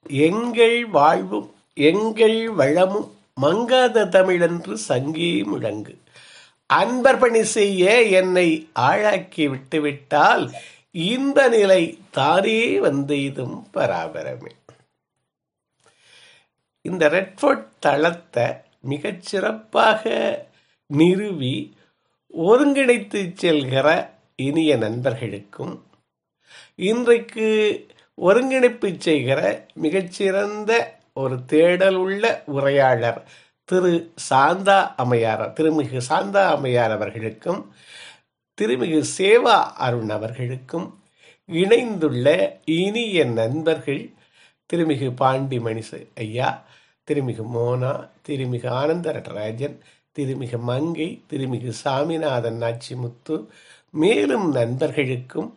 எங்கள் வாழ்வும் எங்கள் வளமும் மங்காத தமிழென்று சங்கே முழங்கு. அன்பர் பணி செய்ய என்னை ஆளாக்கி விட்டுவிட்டால் இந்த நிலை தானே வந்தெய்தும் பராபரமே. இந்த ரெட்ஃபோர்ட் தளத்தை மிகச்சிறப்பாக நிறுவி ஒருங்கிணைத்து செல்கிற இனிய நண்பர்களுக்கும், இன்றைக்கு ஒருங்கிணைப்பு செய்கிற மிகச்சிறந்த ஒரு தேடலுள்ள உரையாளர் திருமிகு சாந்தா அம்மையார் அவர்களுக்கும் திருமிகு சேவா அருண் அவர்களுக்கும் இணைந்துள்ள இனிய நண்பர்கள் திருமிகு பாண்டிமணி ஐயா, திருமிகு மோனா, திருமிகு ஆனந்த நடராஜன், திருமிகு மங்கை, திருமிகு சாமிநாதன் நாச்சிமுத்து, மேலும் நண்பர்களுக்கும்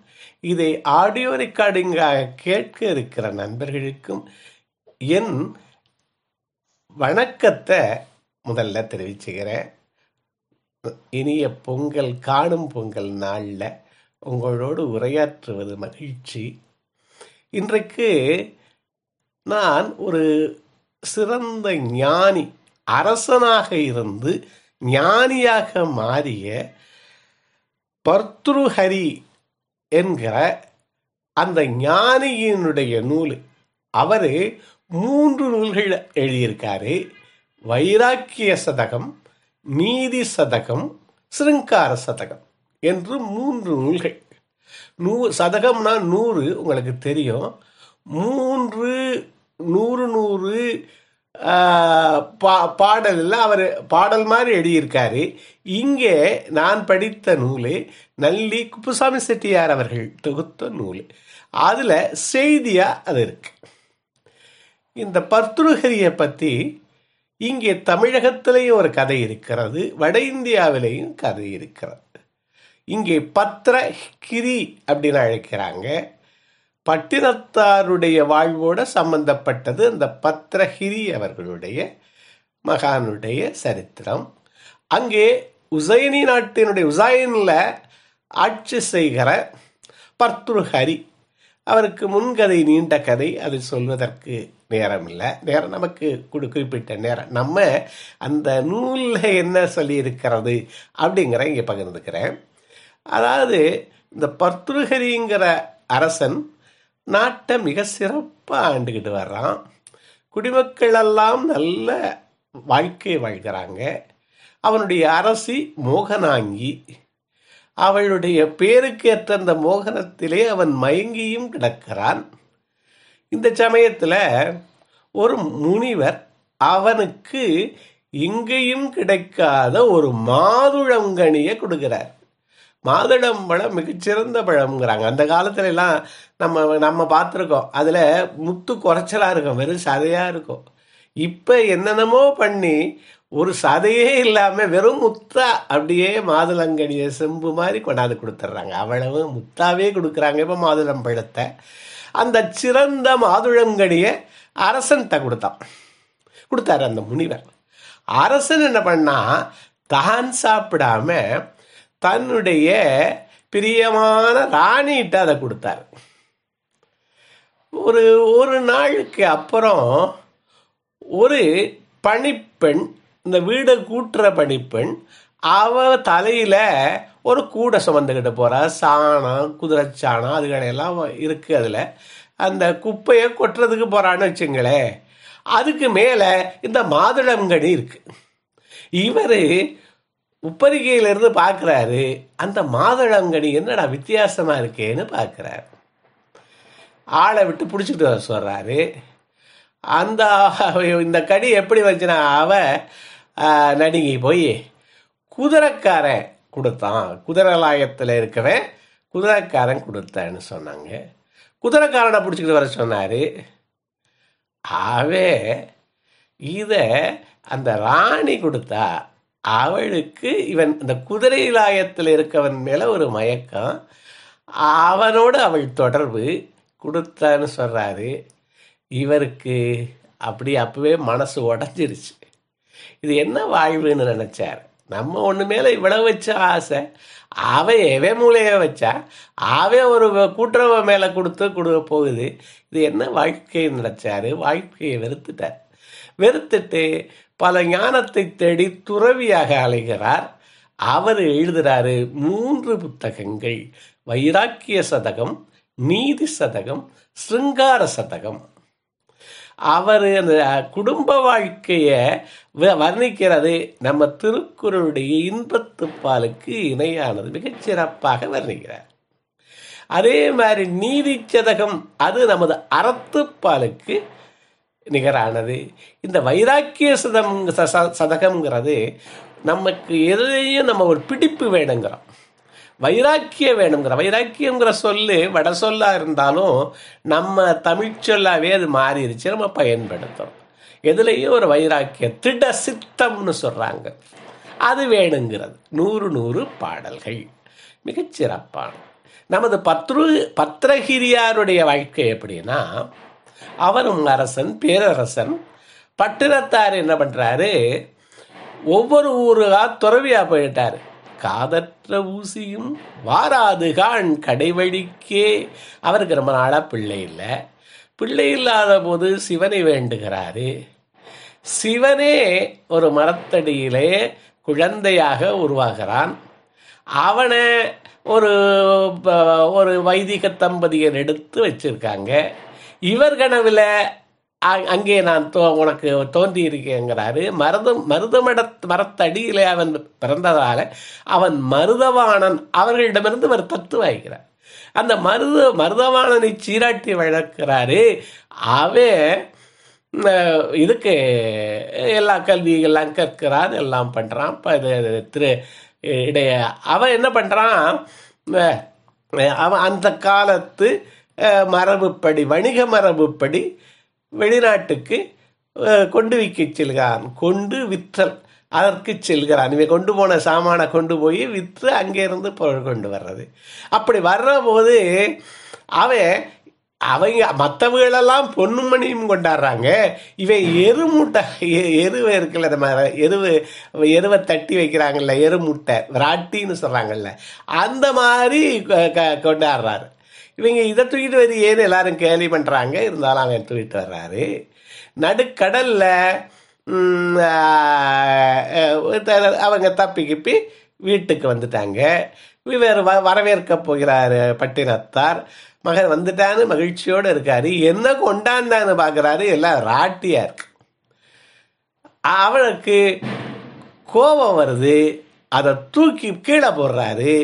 இதை ஆடியோ ரெக்கார்டிங்காக கேட்க இருக்கிற நண்பர்களுக்கும் என் வணக்கத்தை முதல்ல தெரிவிச்சுக்கிறேன். இனிய பொங்கல், காணும் பொங்கல் நாளில் உங்களோடு உரையாற்றுவது மகிழ்ச்சி. இன்றைக்கு நான் ஒரு சிறந்த ஞானி, அரசனாக இருந்து ஞானியாக மாறிய பர்த்ருஹரி என்கிற அந்த ஞானியினுடைய நூல், அவர் 3 நூல்கள் எழுதியிருக்காரு. வைராக்கிய சதகம், நீதி சதகம், சிருங்கார சதகம் என்று 3 நூல்கள். சதகம்னா 100, உங்களுக்கு தெரியும். 3 100 பாடலில் அவர் பாடல் மாதிரி எழுதியிருக்காரு. இங்கே நான் படித்த நூல் நல்லி குப்புசாமி செட்டியார் அவர்கள் தொகுத்த நூல். அதில் செய்தியாக அது இருக்கு. இந்த பர்த்ருஹரியை பற்றி இங்கே தமிழகத்திலேயும் ஒரு கதை இருக்கிறது, வட இந்தியாவிலேயும் கதை இருக்கிறது. இங்கே பத்ரகிரி அப்படின்னு அழைக்கிறாங்க. பட்டினத்தாருடைய வாழ்வோட சம்பந்தப்பட்டது அந்த பத்ரகிரி அவர்களுடைய மகானுடைய சரித்திரம். அங்கே உசைனி நாட்டினுடைய உசைனில் ஆட்சி செய்கிற பர்த்ருஹரி, அவருக்கு முன்கதை, நீண்ட கதை, அது சொல்வதற்கு நேரம் இல்லை. நேரம் நமக்கு குறிப்பிட்ட நேரம். நம்ம அந்த நூலில் என்ன சொல்லியிருக்கிறது அப்படிங்கிற இங்கே பகிர்ந்துக்கிறேன். அதாவது இந்த பர்த்ருஹரிங்கிற அரசன் நாட்டை மிக சிறப்பாக ஆண்டுக்கிட்டு வர்றான். குடிமக்கள் எல்லாம் நல்ல வாழ்க்கை வாழ்கிறாங்க. அவனுடைய அரசி மோகனாங்கி. அவளுடைய பேருக்கு ஏற்ற அந்த மோகனத்திலே அவன் மயங்கியும் கிடக்கிறான். இந்த சமயத்தில் ஒரு முனிவர் அவனுக்கு எங்கேயும் கிடைக்காத ஒரு மாதுளங்கனியை கொடுக்கிறார். மாதுளம் பழம் மிகச்சிறந்த பழம்ங்கிறாங்க. அந்த காலத்துல எல்லாம் நம்ம பார்த்துருக்கோம், அதில் முத்து குறைச்சலாக இருக்கும், வெறும் சதையாக இருக்கும். இப்போ என்னென்னமோ பண்ணி ஒரு சதையே இல்லாமல் வெறும் முத்தா அப்படியே மாதுளங்கனியை செம்பு மாதிரி கொண்டாந்து கொடுத்துட்றாங்க. அவ்வளவு முத்தாவே கொடுக்குறாங்க இப்போ மாதுளம் பழத்தை. அந்த சிறந்த மாதுளங்கனியை அரசன்கிட்ட கொடுத்தாரு அந்த முனிவர். அரசன் என்ன பண்ணா, தான் சாப்பிடாம தன்னுடைய பிரியமான ராணிகிட்ட அதை கொடுத்தார். ஒரு நாளுக்கு அப்புறம் ஒரு பணிப்பெண், இந்த வீடை கூட்டுற பணிப்பெண், அவ தலையில ஒரு கூடை சுமந்துக்கிட்டு போறா. சாணம், குதிரை சாணம் அதுகளெல்லாம் இருக்கு. அதில் அந்த குப்பையை கொட்டுறதுக்கு போறான்னு வச்சுங்களேன். அதுக்கு மேலே இந்த மாதுளங்கனி இருக்கு. இவர் உப்பரிகையிலிருந்து பார்க்குறாரு, அந்த மாதுளங்கனி என்னடா வித்தியாசமாக இருக்கேன்னு பார்க்குறாரு. ஆளை விட்டு பிடிச்சிட்டு வர சொல்கிறாரு. இந்த கடி எப்படி வந்துச்சுன்னா, நடுங்கி போய் குதிரைக்காரன் கொடுத்தான், குதிரலாயத்தில் இருக்கவன் குதிரைக்காரன் கொடுத்தான்னு சொன்னாங்க. குதிரைக்காரனை பிடிச்சிக்கிட்டு வர சொன்னார். இதை அந்த ராணி கொடுத்தா. அவளுக்கு இவன் இந்த குதிரைலாயத்தில் இருக்கவன் மேலே ஒரு மயக்கம், அவனோடு அவள் தொடர்பு கொடுத்தான்னு சொல்கிறாரு. இவருக்கு அப்படி அப்பவே மனசு உடஞ்சிருச்சு. இது என்ன வாழ்வுன்னு நினச்சார். நம்ம ஒன்று மேலே இவ்வளவு வச்ச ஆசை, அவன் எவன் மூலையை வச்சா அவன் ஒரு கூட்டுறவை மேலே கொடுக்க போகுது. இது என்ன வாழ்க்கையை நினைச்சாரு? வாழ்க்கையை வெறுத்துட்டார். வெறுத்துட்டு பல ஞானத்தை தேடி துறவியாக அலைகிறார். அவர் எழுதுறாரு 3 புத்தகங்கள்: வைராக்கிய சதகம், நீதி சதகம், சிருங்கார சதகம். அவர் அந்த குடும்ப வாழ்க்கையை வர்ணிக்கிறது நம்ம திருக்குறளுடைய இன்பத்துப்பாலுக்கு இணையானது, மிகச்சிறப்பாக வர்ணிக்கிறார். அதே மாதிரி நீதி சதகம் அது நமது அறத்துப்பாலுக்கு நிகரானது. இந்த வைராக்கிய சதகம்ங்கிறது நமக்கு எதையும் நம்ம ஒரு பிடிப்பு வேணுங்கிறோம், வைராக்கியம் வேணுங்கிற. வைராக்கியங்கிற சொல்லு வட சொல்லா இருந்தாலும் நம்ம தமிழ் சொல்லாவே அது மாறிடுச்சு, நம்ம பயன்படுத்துகிறோம். எதுலேயும் ஒரு வைராக்கியம், திட சித்தம்னு சொல்கிறாங்க, அது வேணுங்கிறது. 100 பாடல்கள் மிகச்சிறப்பான. நமது பத்திரகிரியாருடைய வாழ்க்கை எப்படின்னா, அவரும் அரசன், பேரரசன். பட்டினத்தார் என்ன பண்ணுறாரு, ஒவ்வொரு ஊருகா துறவியாக போயிட்டார். காதற்ற ஊசியும் வாராதுகான் கடைவழிக்கே. அவருக்கு ரொம்ப நாளாக பிள்ளை இல்லை. பிள்ளை இல்லாத போது சிவனை வேண்டுகிறாரு. சிவனே ஒரு மரத்தடியிலே குழந்தையாக உருவாகிறான். அவனை ஒரு வைதிக தம்பதியர் எடுத்து வச்சிருக்காங்க. இவர் கனவில் அங்கே நான் உனக்கு தோன்றி இருக்கேங்கிறாரு. மரத்தடியிலே அவன் பிறந்ததால அவன் மருதவாணன் அவர்களிடமிருந்து ஒரு தத்து வாய்க்கிறார். அந்த மருதவாணனை சீராட்டி வளர்க்கிறாரு. அவன் இதுக்கு எல்லா கல்வியெல்லாம் கற்கிறான், எல்லாம் பண்ணுறான். அவன் என்ன பண்ணுறான், அவன் அந்த காலத்து மரபுப்படி, வணிக மரபுப்படி வெளிநாட்டுக்கு கொண்டு விற்க செல்கிறான். கொண்டு விற்றல் அதற்கு செல்கிறான். இவன் கொண்டு போன சாமானை கொண்டு போய் விற்று அங்கேருந்து பொருள் கொண்டு வர்றது. அப்படி வர்ற போது அவங்க மற்றவங்களெல்லாம் பொண்ணும் மணியும் கொண்டாடுறாங்க. இவன் எருவை இருக்குல்ல, நம்ம எருவை தட்டி வைக்கிறாங்கல்ல, எருமுட்டை விராட்டின்னு சொல்கிறாங்கல்ல, அந்த மாதிரி கொண்டாடுறாரு. இவங்க இதை தூக்கிட்டு வரி ஏன்னு எல்லாரும் கேலி பண்ணுறாங்க. இருந்தாலும் அவன் தூக்கிட்டு வர்றாரு. நடுக்கடலில் அவங்க தப்பி வீட்டுக்கு வந்துட்டாங்க. வரவேற்க போகிறாரு பட்டினத்தார். மகன் வந்துட்டான்னு மகிழ்ச்சியோடு இருக்காரு. என்ன கொண்டாந்தான்னு பார்க்குறாரு, எல்லாம் ராட்டியாக இருக்கு. அவனுக்கு கோபம் வருது. அதை தூக்கி கீழே போடுறாரு.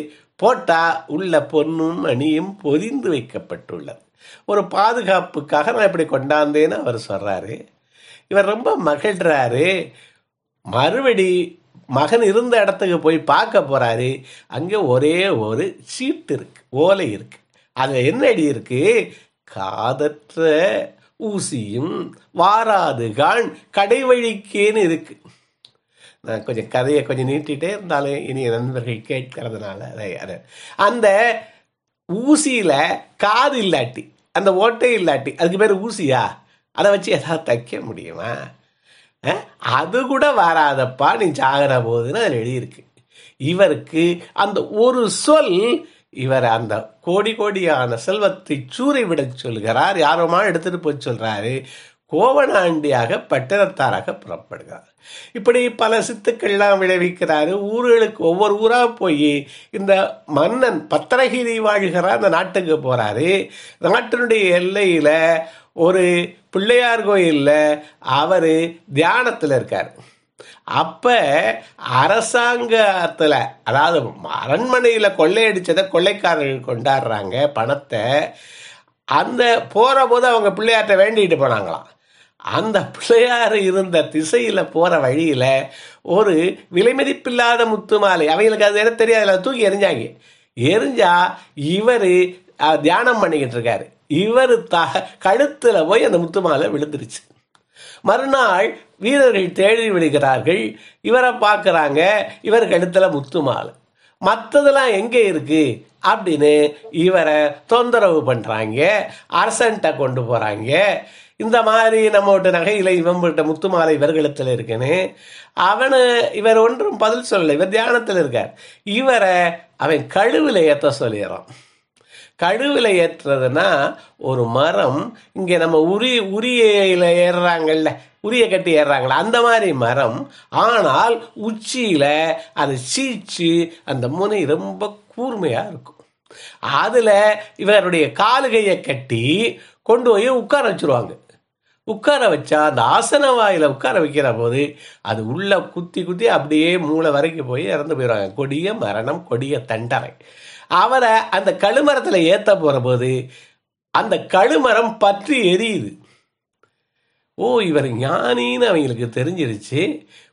போட்டால் உள்ள பொன்னும் மணியும் பொதிந்து வைக்கப்பட்டுள்ளது. ஒரு பாதுகாப்புக்காக நான் இப்படி கொண்டாந்தேன்னு அவர் சொல்கிறாரு. இவர் ரொம்ப மகிழ்றாரு. மறுபடி மகன் இருந்த இடத்துக்கு போய் பார்க்க போகிறாரு. அங்கே ஒரே ஒரு சீட்டு இருக்கு, ஓலை இருக்கு. அதில் என்ன அடி இருக்கு, காதற்ற ஊசியும் வாராதுகான் கடைவழிக்கேன்னு இருக்கு. நான் கொஞ்சம் கதையை கொஞ்சம் நீட்டிகிட்டே இருந்தாலும் இனிய நண்பர்கள் கேட்கறதுனால அதை அந்த ஊசியில் காது இல்லாட்டி, அந்த ஓட்டை இல்லாட்டி, அதுக்கு பேர் ஊசியா, அதை வச்சு எதாவது தைக்க முடியுமா? அது கூட வராதப்பா நீ சாகிற போதுன்னு அதில் எழுதியிருக்கு. இவருக்கு அந்த ஒரு சொல் இவர் அந்த கோடியான செல்வத்தை சூறை விட சொல்கிறார். யாரோமா எடுத்துட்டு போய் சொல்றாரு. கோவணாண்டியாக பட்டினத்தாராக புறப்படுகிறார். இப்படி பல சித்துக்கள்லாம் விளைவிக்கிறாரு. ஊர்களுக்கு ஒவ்வொரு ஊராக போய் இந்த மன்னன் பத்திரகிரி வாழ்கிறார் அந்த நாட்டுக்கு போறாரு. நாட்டினுடைய எல்லையில் ஒரு பிள்ளையார் கோயிலில் அவர் தியானத்தில் இருக்கார். அப்போ அரசாங்கத்தில், அதாவது அரண்மனையில் கொள்ளையடிச்சதை கொள்ளைக்காரர்கள் கொண்டாடுறாங்க பணத்தை. அந்த போகிற போது அவங்க பிள்ளையார்ட்ட வேண்டிட்டு போனாங்களாம். அந்த பிள்ளையார் இருந்த திசையில் போகிற வழியில் ஒரு விலைமதிப்பில்லாத முத்து மாலை, அவங்களுக்கு அது என்ன தெரியாது, அதில் தூக்கி எரிஞ்சாங்க. எரிஞ்சா இவர் தியானம் பண்ணிக்கிட்டு இருக்காரு. இவர் கழுத்தில் போய் அந்த முத்து மாலை விழுந்துருச்சு. மறுநாள் வீரர்கள் தேடி விடுகிறார்கள். இவரை பார்க்குறாங்க. இவர் கழுத்தில் முத்து மாலை. மற்றதெல்லாம் எங்கே இருக்கு அப்படின்னு இவரை தொந்தரவு பண்றாங்க. அரசன்ட்ட கொண்டு போறாங்க. இந்த மாதிரி நம்மகிட்ட நகையில இவன்கிட்ட முத்து மாலை இவர்களிடத்தில் இருக்குன்னு இவர் ஒன்றும் பதில் சொல்லலை. இவர் தியானத்தில் இருக்கார். இவரை அவன் கழுவில் ஏற்ற சொல்லிடுறான். கழுவில் ஏற்றுறதுன்னா ஒரு மரம், இங்கே நம்ம உரியில ஏறுறாங்கல்ல, உரிய கட்டி ஏறுறாங்கள, அந்த மாதிரி மரம். ஆனால் உச்சியில அது சீச்சு அந்த முனை ரொம்ப கூர்மையா இருக்கும். அதுல இவருடைய காலுகையை கட்டி கொண்டு போய் உட்கார வச்சிருவாங்க. உட்கார வச்சா அந்த ஆசன வாயில உட்கார வைக்கிற போது அது உள்ள குத்தி குத்தி அப்படியே மூளை வரைக்கும் போய் இறந்து போயிடுவாங்க. கொடிய மரணம், கொடிய தண்டனை. அவரை அந்த கழுமரத்தில் ஏற்ற போற போது அந்த கழுமரம் பற்றி எரியுது. ஓ, இவர் ஞானின்னு அவங்களுக்கு தெரிஞ்சிருச்சு.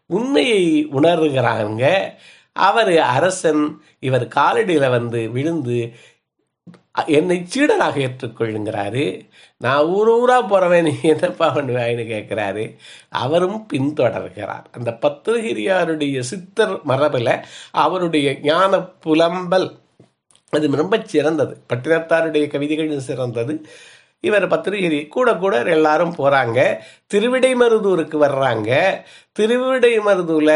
உண்மையை உணர்கிறாங்க. அவர் அரசன். இவர் காலடியில் வந்து விழுந்து என்னை சீடராக ஏற்றுக்கொள்ளுங்கிறாரு. நான் ஊரா போறவன், நீ என்னப்பா பண்ணுவாயின்னு கேட்கிறாரு. அவரும் பின்தொடர்கிறார். அந்த பத்திரகிரியாருடைய சித்தர் மரபில் அவருடைய ஞான புலம்பல் அது ரொம்ப சிறந்தது. பட்டினத்தாருடைய கவிதைகள் சிறந்தது. இவர் பத்திரிகை கூட கூட எல்லாரும் போறாங்க. திருவிடைமருதூருக்கு வர்றாங்க. திருவிடைமருதூர்ல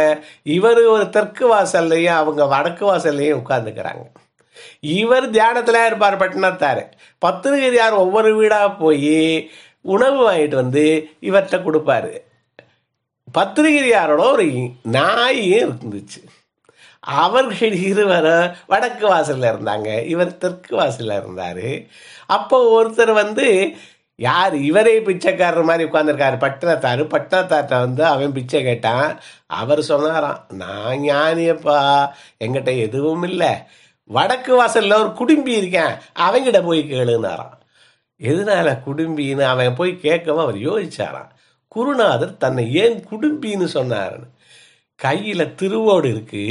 இவர் ஒரு தெற்கு வாசல்லையும் அவங்க வடக்கு வாசல்லையும் உட்கார்ந்துக்கிறாங்க. இவர் தியானத்துல இருப்பார் பட்டினத்தாரு. பத்திரிகையார் ஒவ்வொரு வீடா போய் உணவு வாங்கிட்டு வந்து இவர்கிட்ட கொடுப்பாரு. பத்திரிகையாரோட ஒரு நாயும் இருந்துச்சு. அவர்கள் இருவரும் வடக்கு வாசல்ல இருந்தாங்க, இவர் தெற்கு வாசல்ல இருந்தாரு. அப்போ ஒருத்தர் வந்து யார் இவரே பிச்சைக்காரர் மாதிரி உட்கார்ந்துருக்காரு. பட்டினத்தார்ட்ட வந்து அவன் பிச்சை கேட்டான். அவர் சொன்னாராம், நான் ஞானியப்பா, என்கிட்ட எதுவும் இல்லை, வடக்கு வாசல்ல ஒரு குடும்பி இருக்கேன், அவங்கிட்ட போய் கேளுனாராம். எதனால குடும்பின்னு அவன் போய் கேட்கவும் அவர் யோசிச்சாராம். குருநாதர் தன்னை ஏன் குடும்பின்னு சொன்னாருன்னு. கையில திருவோடு இருக்கு,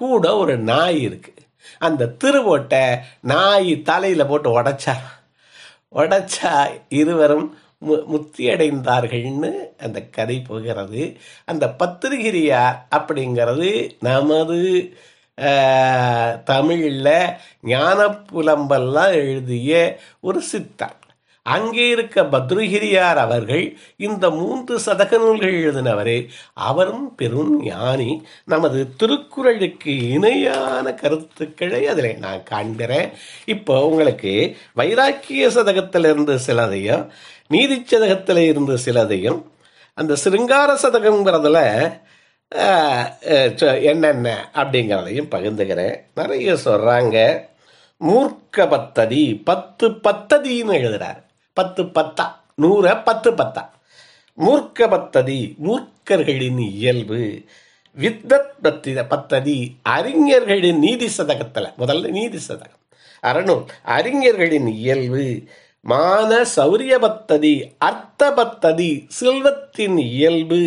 கூட ஒரு நாய் இருக்கு. அந்த திருவோட்டை நாய் தலையில போட்டு உடைச்சா இருவரும் முத்தி அடைந்தார்கள்னு அந்த கதை போகிறது. அந்த பத்திரிகிரியார் அப்படிங்கிறது நமது தமிழில் ஞான புலம்பெல்லாம் எழுதிய ஒரு சித்தர். அங்கே இருக்க பத்ருகிரியார் அவர்கள் இந்த 3 சதக நூல்கள் எழுதினவரே. அவரும் பெரும் ஞானி. நமது திருக்குறளுக்கு இணையான கருத்துக்களை அதில் நான் காண்கிறேன். இப்போ உங்களுக்கு வைராக்கிய சதகத்திலிருந்து சிலதையும் நீதி சதகத்தில் இருந்து சிலதையும் அந்த சிருங்கார சதகங்கிறதுல என்னென்ன அப்படிங்கிறதையும் பகிர்ந்துக்கிறேன். நிறைய சொல்றாங்க. மூர்க்க பத்ததி 10 பத்ததின்னு எழுதுறார். 10 பத்தா 100 10 பத்தா. மூர்க்க பத்ததி மூர்க்கர்களின் இயல்பு. வித்தத் பத்ததி அறிஞர்களின் நீதி சதகத்தில் முதல்ல நீதி சதகம் அறநூல் அறிஞர்களின் இயல்பு. மான சௌரிய பத்ததி அர்த்த பத்ததி செல்வத்தின் இயல்பு.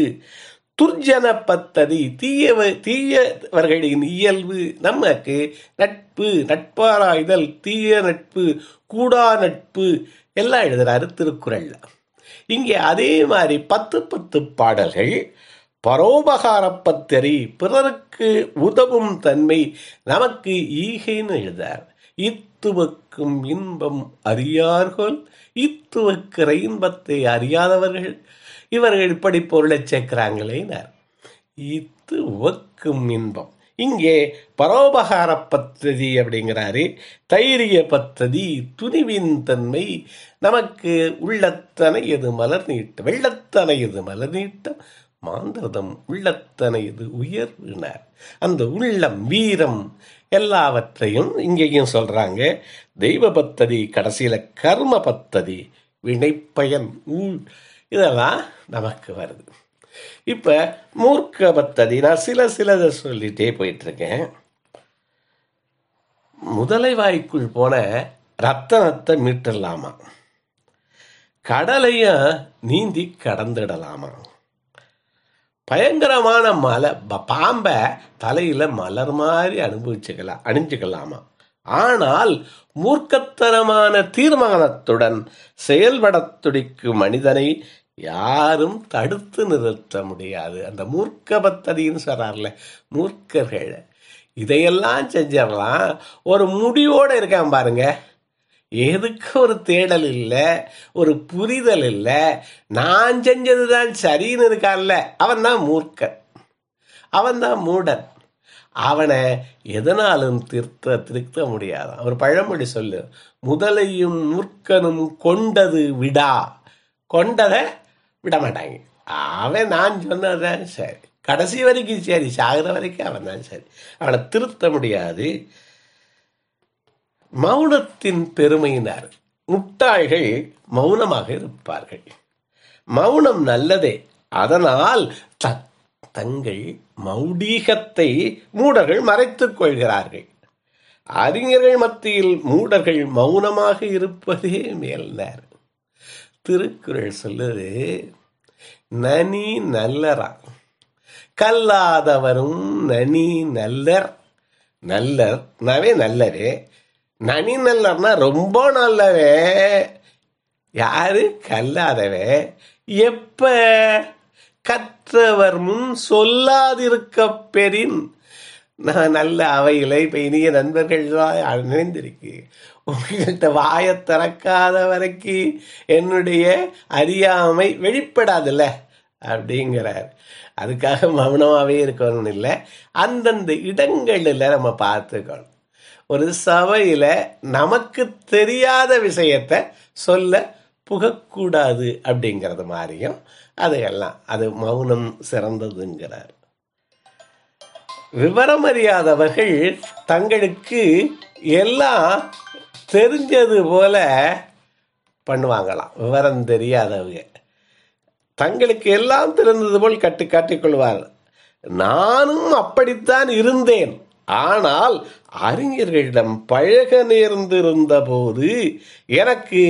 துர்ஜன பத்ததி தீயவர்களின் இயல்பு. நமக்கு நட்பு, நட்பாராய்தல், தீய நட்பு, கூடா நட்பு எல்லாம் எழுதுறாரு திருக்குறள்ல. இங்கே அதே மாதிரி 10 பாடல்கள். பரோபகார பத்தரி பிறருக்கு உதவும் தன்மை நமக்கு ஈகைன்னு எழுதார். இத்துவக்கும் இன்பம் அறியார்கள், இத்துவக்கிற இன்பத்தை அறியாதவர்கள் இவர்கள் இப்படி பொருளை சேர்க்கிறாங்களே. இத்து உவக்கும் இன்பம். இங்கே பரோபகார பத்ததி அப்படிங்கிறாரு. தைரிய பத்ததி துணிவின் தன்மை. நமக்கு உள்ளத்தனையது மலர் நீட்டம், வெள்ளத்தனையது மலர் நீட்டம், மாந்திரதம் உள்ளத்தனையது உயர்வினார். அந்த உள்ளம், வீரம் எல்லாவற்றையும் இங்கேயும் சொல்றாங்க. தெய்வ பத்ததி, கடைசியில கர்ம பத்ததி, வினைப்பயன் இதெல்லாம் நமக்கு வருது. இப்ப மூர்க்க பத்ததி நான் சிலதை சொல்லிட்டே போயிட்டு இருக்கேன். முதலை வாய்க்குள் போன ரத்தனத்தை மீட்டுடலாமா, கடலையும் நீந்தி கடந்துடலாமா, பயங்கரமான பாம்பை தலையில மலர் மாதிரி அணிஞ்சுக்கலாமா. ஆனால் மூர்க்கத்தனமான தீர்மானத்துடன் செயல்பட துடிக்கும் மனிதனை யாரும் தடுத்து நிறுத்த முடியாது. அந்த மூர்க்க பத்ததின்னு சொல்றார்ல, மூர்க்கர்கள் இதையெல்லாம் செஞ்சிடலாம். ஒரு முடிவோடு இருக்கான் பாருங்க. எதுக்கு ஒரு தேடல் இல்லை, ஒரு புரிதல் இல்லை, நான் செஞ்சதுதான் சரின்னு இருக்கான்ல, அவன் தான் மூர்க்கன், அவன் தான் மூடன். அவனை எதனாலும் திருத்த முடியாதான். ஒரு பழமொழி சொல்லு, முதலையும் மூர்க்கனும் கொண்டது விடா, கொண்டதை விட மாட்டாங்க. அவன் நான் சொன்னதான் சரி, கடைசி வரைக்கும் சரி, சாகிற வரைக்கும் அவன் தான் சரி, அவனை திருத்த முடியாது. மௌனத்தின் பெருமையினார். முட்டாள்கள் மௌனமாக இருப்பார்கள். மௌனம் நல்லதே, அதனால் தங்கள் மௌடீகத்தை மூடர்கள் மறைத்துக் கொள்கிறார்கள். அறிஞர்கள் மத்தியில் மூடர்கள் மௌனமாக இருப்பதே மேல்னார். திருக்குறள் சொல்லுது, நனி நல்லரா கல்லாதவரும் நனி நல்லர். நல்லர் நவே நல்லவே, நனி நல்லர்னா ரொம்ப நல்லவே. யாரு? கல்லாதவே. எப்ப? கற்றவர் முன் சொல்லாதிருக்க பெறின். நான் நல்ல அவையில் இப்போ இனிய நண்பர்கள்லாம் நினைந்திருக்கு. உங்கள்கிட்ட வாயை திறக்காத வரைக்கும் என்னுடைய அறியாமை வெளிப்படாதுல்ல அப்படிங்கிறார். அதுக்காக மௌனமாகவே இருக்கணும்னு இல்லை, அந்தந்த இடங்களில் நம்ம பார்த்துக்கணும். ஒரு சபையில் நமக்கு தெரியாத விஷயத்தை சொல்ல புகக்கூடாது அப்படிங்கிறது மாதிரியும் அதையெல்லாம் அது மௌனம் சிறந்ததுங்கிறார். விவரம் அறியாதவர்கள் தங்களுக்கு எல்லாம் தெரிஞ்சது போல பண்ணுவாங்களாம். விவரம் தெரியாதவங்க தங்களுக்கு எல்லாம் தெரிந்தது போல் காட்டிக் கொள்வார். நானும் அப்படித்தான் இருந்தேன், ஆனால் அறிஞர்களிடம் பழக நேர்ந்திருந்த போது எனக்கு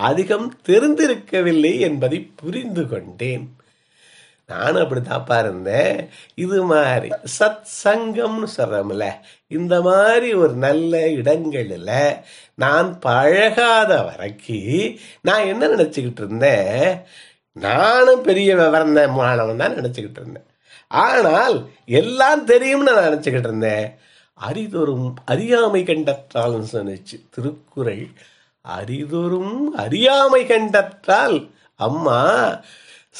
அதிகம் தெரிந்திருக்கவில்லை என்பதை புரிந்து கொண்டேன். நானும் அப்படித்தாப்பா இருந்தேன். இது மாதிரி சத் சங்கம்னு சொல்றோம்ல, இந்த மாதிரி ஒரு நல்ல இடங்களில் நான் பழகாத வரைக்கும் நான் என்ன நினச்சிக்கிட்டு இருந்தேன், நானும் பெரிய விவரம் மாணவன் தான் நினச்சிக்கிட்டு இருந்தேன். ஆனால் எல்லாம் தெரியும்னு நான் நினச்சிக்கிட்டு இருந்தேன். அரிதொரும் அறியாமை கண்டற்றால் சொன்னிச்சு திருக்குறள். அரிதொரும் அறியாமை கண்டற்றால் அம்மா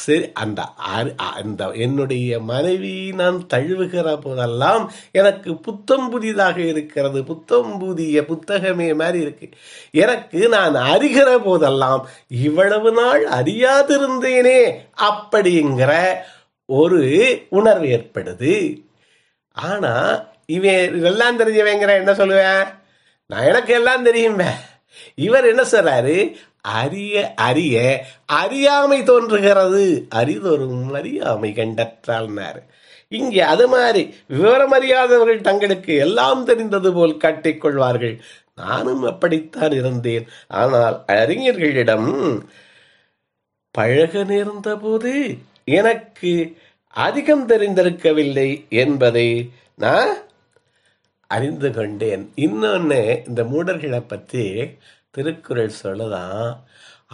சரி, அந்த என்னுடைய மனைவி நான் தழுவுகிற போதெல்லாம் எனக்கு புத்தம் புதிதாக இருக்கிறது. புத்தம் புதிய புத்தகமே மாதிரி இருக்கு எனக்கு. நான் அறிகிற போதெல்லாம் இவ்வளவு நாள் அறியாதிருந்தேனே அப்படிங்கிற ஒரு உணர்வு ஏற்படுது. ஆனா இவன் எல்லாம் தெரிஞ்சவங்கிற என்ன சொல்லுவேன், நான் எனக்கு எல்லாம் தெரியுமே. இவர் என்ன சொல்றாரு, அறிய அறிய அறியாமை தோன்றுகிறது, அரிதொரும் அறியாமை கண்டற்றால்னாரு. இங்கே அது மாதிரி விவரம் அறியாதவர்கள் தங்களுக்கு எல்லாம் தெரிந்தது போல் காட்டிக்கொள்வார்கள். நானும் அப்படித்தான் இருந்தேன், ஆனால் அறிஞர்களிடம் பழக நேர்ந்த போது எனக்கு அதிகம் தெரிந்திருக்கவில்லை என்பதை நான் அறிந்து கொண்டேன். இன்னொன்று, இந்த மூடர்களை பற்றி திருக்குறள் சொல்லதான்,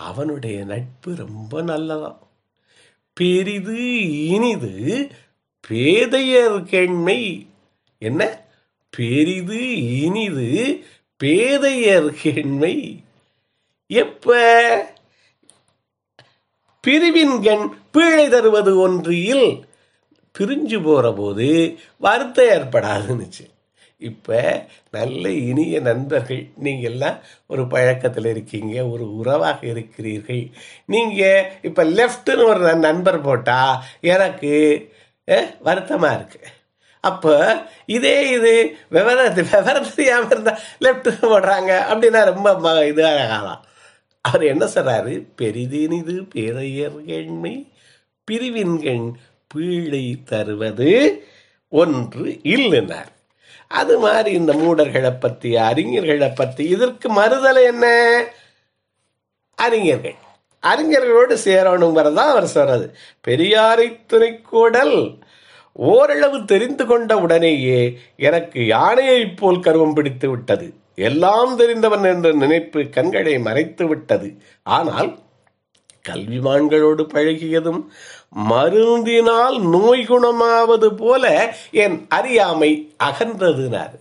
அவனுடைய நட்பு ரொம்ப நல்லதான். பெரிது இனிது பேதையர் கேண்மை. என்ன? பெரிது இனிது பேதையர் கேண்மை. எப்ப? பிரிவின்கண் பீழை தருவது ஒன்றில். பிரிஞ்சு போற போது வருத்தம் ஏற்படாதுன்னுச்சு. இப்போ நல்ல இனிய நண்பர்கள், நீங்கள் எல்லாம் ஒரு பழக்கத்தில் இருக்கீங்க, ஒரு உறவாக இருக்கிறீர்கள். நீங்கள் இப்போ லெஃப்ட்னு ஒரு நண்பர் போட்டால் எனக்கு வருத்தமாக இருக்கு. அப்போ இது விவரம் தெரியாமல் இருந்தால் லெஃப்ட் போடுறாங்க அப்படின்னா ரொம்ப இதாக ஆகலாம். அவர் என்ன சொல்றாரு, பெரிதினிது பேதையர் கேண்மை பிரிவின்கண் பீழை தருவது ஒன்று இல்லைனார். அது மாதிரி இந்த மூடர்களை பற்றி, அறிஞர்களை பற்றி, இதற்கு மறுதலை என்ன? அறிஞர்களோடு சேரணுங்கிறதான் அவர் சொல்றது. பெரியாரை துணைக்கூடல் ஓரளவு தெரிந்து கொண்ட உடனேயே எனக்கு யானையை போல் கருவம் பிடித்து விட்டது. எல்லாம் தெரிந்தவன் என்ற நினைப்பு கண்களை மறைத்து விட்டது. ஆனால் கல்விமான்களோடு பழகியதும் மருந்தினால் நோய் குணமாவது போல என் அறியாமை அகன்றதுனார்.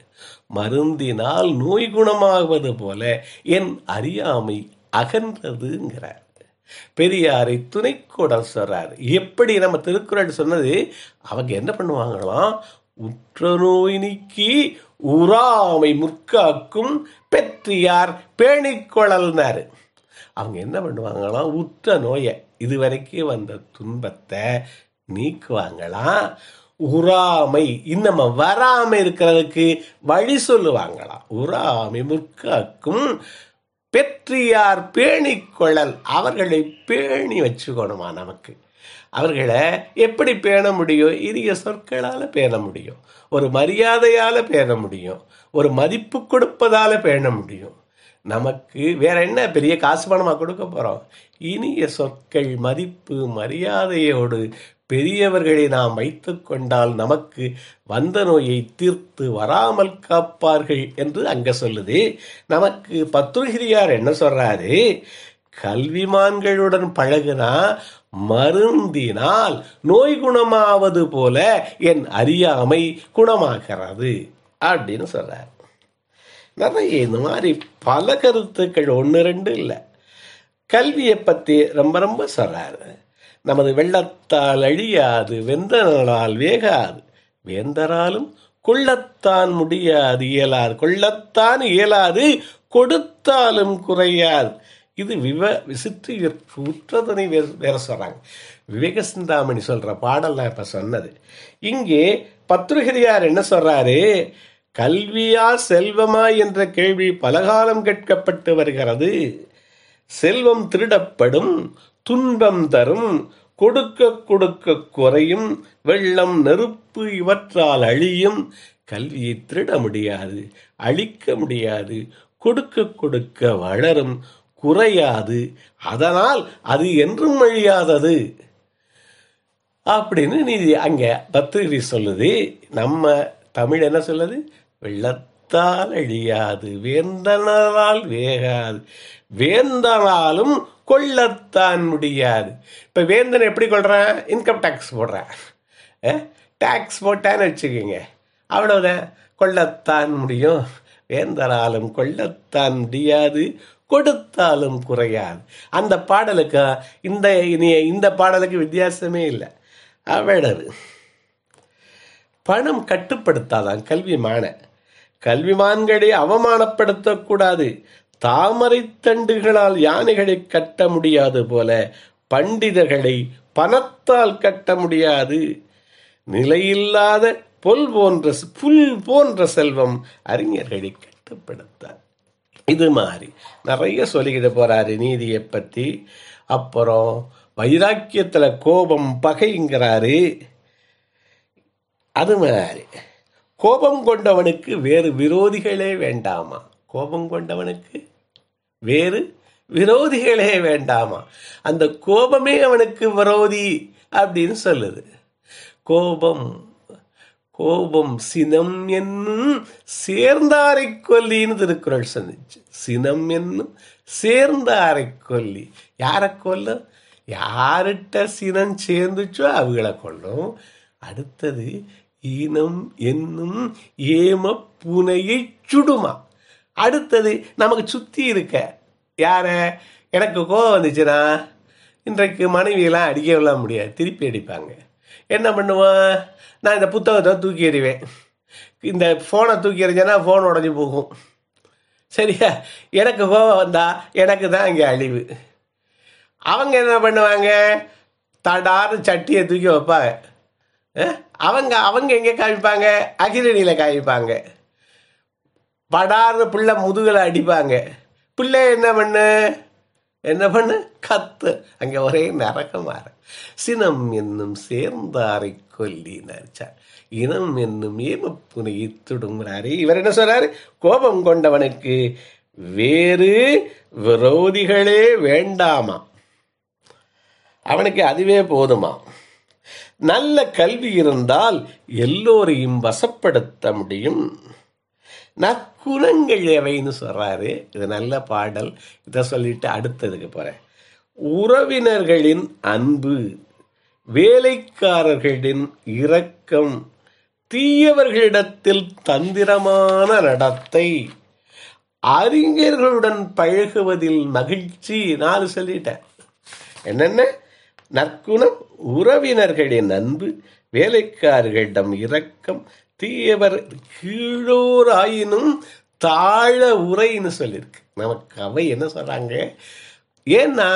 மருந்தினால் நோய் குணமாவது போல என் அறியாமை அகன்றதுங்கிறார். பெரியாரை துணைக்கூடல் சொல்றார். எப்படி நம்ம திருக்குறள் சொன்னது, அவங்க என்ன பண்ணுவாங்களாம், உற்ற நோய் நீக்கி உறாமை முற்காக்கும் பெற்றியார் பேணிக்கொள்ளல்னாரு. அவங்க என்ன பண்ணுவாங்களாம், உற்ற நோயை, இதுவரைக்கும் வந்த துன்பத்தை நீக்குவாங்களாம். உறாமை, இன்னும் வராம இருக்கிறதுக்கு வழி சொல்லுவாங்களாம். உறாமை முற்காக்கும் பெற்றியார் பேணிக்கொள்ளல், அவர்களை பேணி வச்சுக்கணுமா நமக்கு. அவர்களை எப்படி பேண முடியும்? இனிய சொற்களால் பேண முடியும், ஒரு மரியாதையால் பேண முடியும், ஒரு மதிப்பு கொடுப்பதால் பேண முடியும். நமக்கு வேற என்ன பெரிய காசு பணமாக கொடுக்க போகிறோம்? இனிய சொற்கள், மதிப்பு, மரியாதையோடு பெரியவர்களை நாம் வைத்து கொண்டால் நமக்கு வந்த நோயை தீர்த்து வராமல் காப்பார்கள் என்று அங்க சொல்லுது. நமக்கு பத்துருகிரியார் என்ன சொல்றாரு, கல்விமான்களுடன் பழகுனா மருந்தினால் நோய் குணமாவது போல என் அறியாமை குணமாகிறது அப்படின்னு சொல்றாரு. நிறைய இந்த மாதிரி பல கருத்துக்கள், ஒன்று ரெண்டு இல்லை. கல்வியை பற்றி ரொம்ப ரொம்ப சொல்றாரு. நமது வெள்ளத்தால் அழியாது, வெந்தனால் வேகாது, வேந்தராலும் கொள்ளத்தான் முடியாது இயலாது, கொள்ளத்தான் இயலாது கொடுத்தாலும் குறையாது. இது விசித்திர உற்றதனை வேற சொல்றாங்க. விவேக சிந்தாமணி சொல்ற பாடல் நான் இப்ப சொன்னது. இங்கே பத்ருகிரியார் என்ன சொல்றாரு, கல்வியா செல்வமா என்ற கேள்வி பலகாலம் கேட்கப்பட்டு வருகிறது. செல்வம் திருடப்படும், துன்பம் தரும், கொடுக்க கொடுக்க குறையும், வெள்ளம் நெருப்பு இவற்றால் அழியும். கல்வியை திருட முடியாது, அழிக்க முடியாது, கொடுக்க கொடுக்க வளரும், குறையாது, அதனால் அது என்றும் அழியாதது அப்படின்னு நீதி அங்க பத்திரி சொல்லுது. நம்ம தமிழ் என்ன சொல்லுது, வெள்ளத்தால் அழியாது, வேந்தனால் வேகாது, வேந்தனாலும் கொள்ளத்தான் முடியாது. இப்ப வேந்தன் எப்படி கொள்றான், இன்கம் டேக்ஸ் போடுறான். டேக்ஸ் போட்டான்னு வச்சுக்கோங்க, அவ்வளவுதான், கொள்ளத்தான் முடியும். வேந்தனாலும் கொள்ளத்தான் முடியாது, கொடுத்தாலும் குறையாது. அந்த பாடலுக்கு இந்த பாடலுக்கு வித்தியாசமே இல்லை. அவ்வளவு. பணம் கட்டுப்படுத்தாதான் கல்விமான்களை அவமானப்படுத்தக்கூடாது. தாமரை தண்டுகளால் யானைகளை கட்ட முடியாது போல பண்டிதர்களை பணத்தால் கட்ட முடியாது. நிலையில்லாத புல் போன்ற செல்வம் அறிஞர்களை கட்டுப்படுத்தார். இது மாதிரி நிறைய சொல்லிக்கிட்டு போறாரு நீதியை பத்தி. அப்புறம் வைராக்கியத்துல கோபம் பகைங்கிறாரு. அது மாதிரி கோபம் கொண்டவனுக்கு வேறு விரோதிகளே வேண்டாமா, கோபம் கொண்டவனுக்கு வேறு விரோதிகளே வேண்டாமா, அந்த கோபமே அவனுக்கு விரோதி அப்படின்னு சொல்லுது. கோபம் சினம் என்னும் சேர்ந்தாரை கொல்லின்னு திருக்குறள் சொன்னிச்சு. சினம் என்னும் சேர்ந்தாரை கொல்லி, யாரை கொல்லும், யார்கிட்ட சினம் சேர்ந்துச்சோ அவங்கள கொல்லும். அடுத்தது ஈனம் என்னும் ஏம பூனையை சுடுமா. அடுத்தது நமக்கு சுத்தி இருக்க யார, எனக்கு கோவம் வந்துச்சுன்னா இன்றைக்கு மனைவியெல்லாம் அடிக்கலாம் முடியாது, திருப்பி அடிப்பாங்க. என்ன பண்ணுவான், நான் இந்த புத்தகத்தை தூக்கி எறிவேன், இந்த ஃபோனை தூக்கி எறிஞ்சேன்னா ஃபோன் உடஞ்சி போகும். சரியா, எனக்கு கோவம் வந்தா எனக்கு தான் இங்கே அழிவு. அவங்க என்ன பண்ணுவாங்க, தடாறு சட்டியை தூக்கி வைப்பாங்க. அவங்க எங்கே காமிப்பாங்க, அகிரணியில் காமிப்பாங்க. படார்னு பிள்ளை முதுகலை அடிப்பாங்க. பிள்ளை என்ன பண்ணு கத்து. அங்கே ஒரே நரகமாற. சினம் என்னும் சேர்ந்தாரை கொல்லி நரிச்சார், இனம் என்னும் ஏமப்புனையை துடுங்கிறாரு. இவர் என்ன சொல்றாரு, கோபம் கொண்டவனுக்கு வேறு விரோதிகளே வேண்டாமா, அவனுக்கு அதுவே போதுமா. நல்ல கல்வி இருந்தால் எல்லோரையும் வசப்படுத்த முடியும். நற்குணங்கள் எவைன்னு சொல்றாரு. இது நல்ல பாடல். இதை சொல்லிட்டு அடுத்ததுக்கு போறேன். உறவினர்களின் அன்பு, வேலைக்காரர்களின் இரக்கம், தீயவர்களிடத்தில் தந்திரமான நடத்தை, அறிஞர்களுடன் பழகுவதில் மகிழ்ச்சி. 4 சொல்லிட்டேன். என்னென்ன? நற்குணம், உறவினர்களின் அன்பு, வேலைக்காரர்களிடம் இரக்கம், தீயவர் கீழோர் ஆயினும் தாழ உரைன்னு சொல்லியிருக்கு. நமக்கு அவை என்ன சொல்றாங்க? ஏன்னா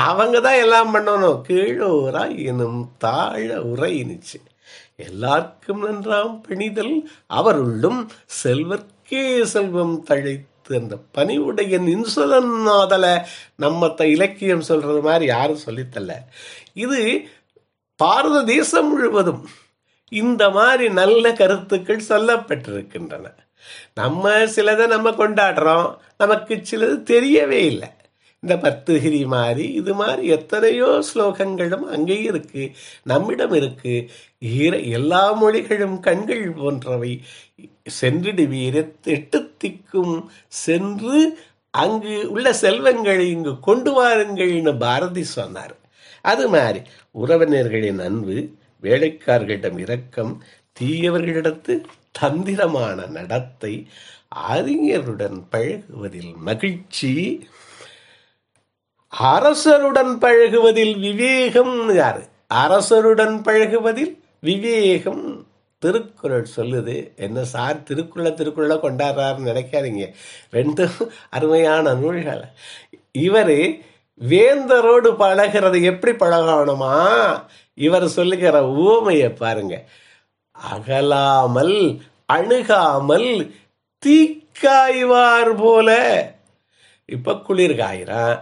அவங்க தான் எல்லாம் பண்ணணும். கீழோராயினும் தாழ உரையினுச்சு. எல்லாருக்கும் நன்றாம் பணிதல் அவருள்ளும் செல்வர்க்கே செல்வம் தழைத்து. அந்த பணிவுடைய இன்சுலன்னாதல நம்ம இலக்கியம் சொல்றது மாதிரி யாரும் சொல்லித்தல்ல. இது பாரத தேசம் முழுவதும் இந்த மாதிரி நல்ல கருத்துக்கள் சொல்லப்பட்டிருக்கின்றன. நம்ம சிலதை நம்ம கொண்டாடுறோம், நமக்கு சிலது தெரியவே இல்லை. இந்த பர்த்துகிரி மாதிரி இது மாதிரி எத்தனையோ ஸ்லோகங்களும் அங்கேயும் இருக்கு, நம்மிடம் இருக்கு. எல்லா மொழிகளும் கண்கள் போன்றவை. சென்றிடுவீர் 8 திக்கும் சென்று அங்கு உள்ள செல்வங்களை இங்கு கொண்டு வாருங்கள்னு பாரதி சொன்னார். அது மாதிரி உறவினர்களின் அன்பு, வேலைக்காரர்களிடம் இரக்கம், தீயவர்களிடத்து தந்திரமான நடத்தை, அறிஞருடன் பழகுவதில் மகிழ்ச்சி, அரசருடன் பழகுவதில் விவேகம். யாரு? அரசருடன் பழகுவதில் விவேகம். திருக்குறள் சொல்லுது. என்ன சார் திருக்குறளை கொண்டாடுறாருன்னு நினைக்காதீங்க. 2 அருமையான நூல்கள். இவர் வேந்தரோடு பழகிறது எப்படி பழகணுமா? இவர் சொல்லுகிற உவமையை பாருங்க. அகலாமல் அணுகாமல் தீக்காய்வார் போல. இப்ப குளிர் காயிறான்,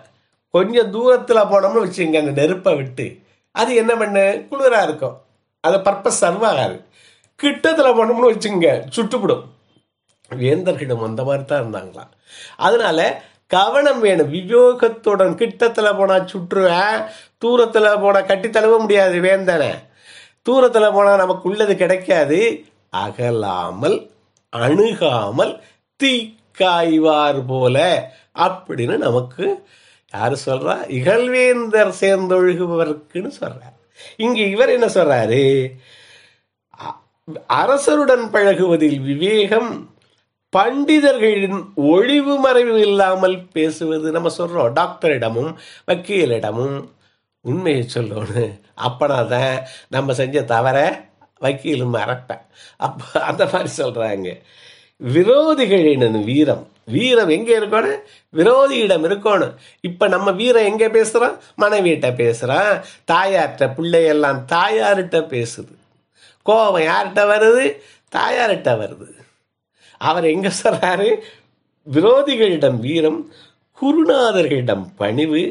கொஞ்சம் தூரத்தில் போனோம்னு வச்சுங்க, அந்த நெருப்பை விட்டு அது என்ன பண்ண குளிரா இருக்கும், அது பர்பஸ் சர்வ் ஆகாது. கிட்டத்தில் போனோம்னு வச்சுங்க சுட்டுப்படும். வேந்தர்களிடம் அந்த மாதிரி தான் இருந்தாங்களாம். அதனால கவனம் வேணும். விவேகத்துடன் கிட்டத்தில் போனால் சுற்றுவேன், தூரத்தில் போனால் கட்டி தழுவ முடியாது வேந்தனை. தூரத்தில் போனால் நமக்கு உள்ளது கிடைக்காது. அகலாமல் அணுகாமல் தீக்காய்வார் போல அப்படின்னு நமக்கு யாரு சொல்றா? இகழ்வேந்தர் சேர்ந்தொழுகுபவர்க்குன்னு சொல்றார். இங்க இவர் என்ன சொல்றாரு? அரசருடன் பழகுவதில் விவேகம், பண்டிதர்களின் ஒளிவு மறைவு இல்லாமல் பேசுவது. நம்ம சொல்றோம் டாக்டரிடமும் வக்கீலிடமும் உண்மையை சொல்லணும், அப்பனாதான் நம்ம செஞ்ச தவற வக்கீலும் மறப்பேன். அப்ப அந்த மாதிரி சொல்றாங்க. விரோதிகளின் வீரம், வீரம் எங்க இருக்கணும்? விரோதியிடம் இருக்கணும். இப்ப நம்ம வீரம் எங்க பேசுறோம்? மனைவியிட்ட பேசுறான், தாயார்கிட்ட. பிள்ளையெல்லாம் தாயார்கிட்ட பேசுது. கோபம் யார்கிட்ட வருது? தாயார்கிட்ட வருது. அவர் எங்க சொல்றாரு? விரோதிகளிடம் வீரம், குருநாதர்களிடம் பணிவு,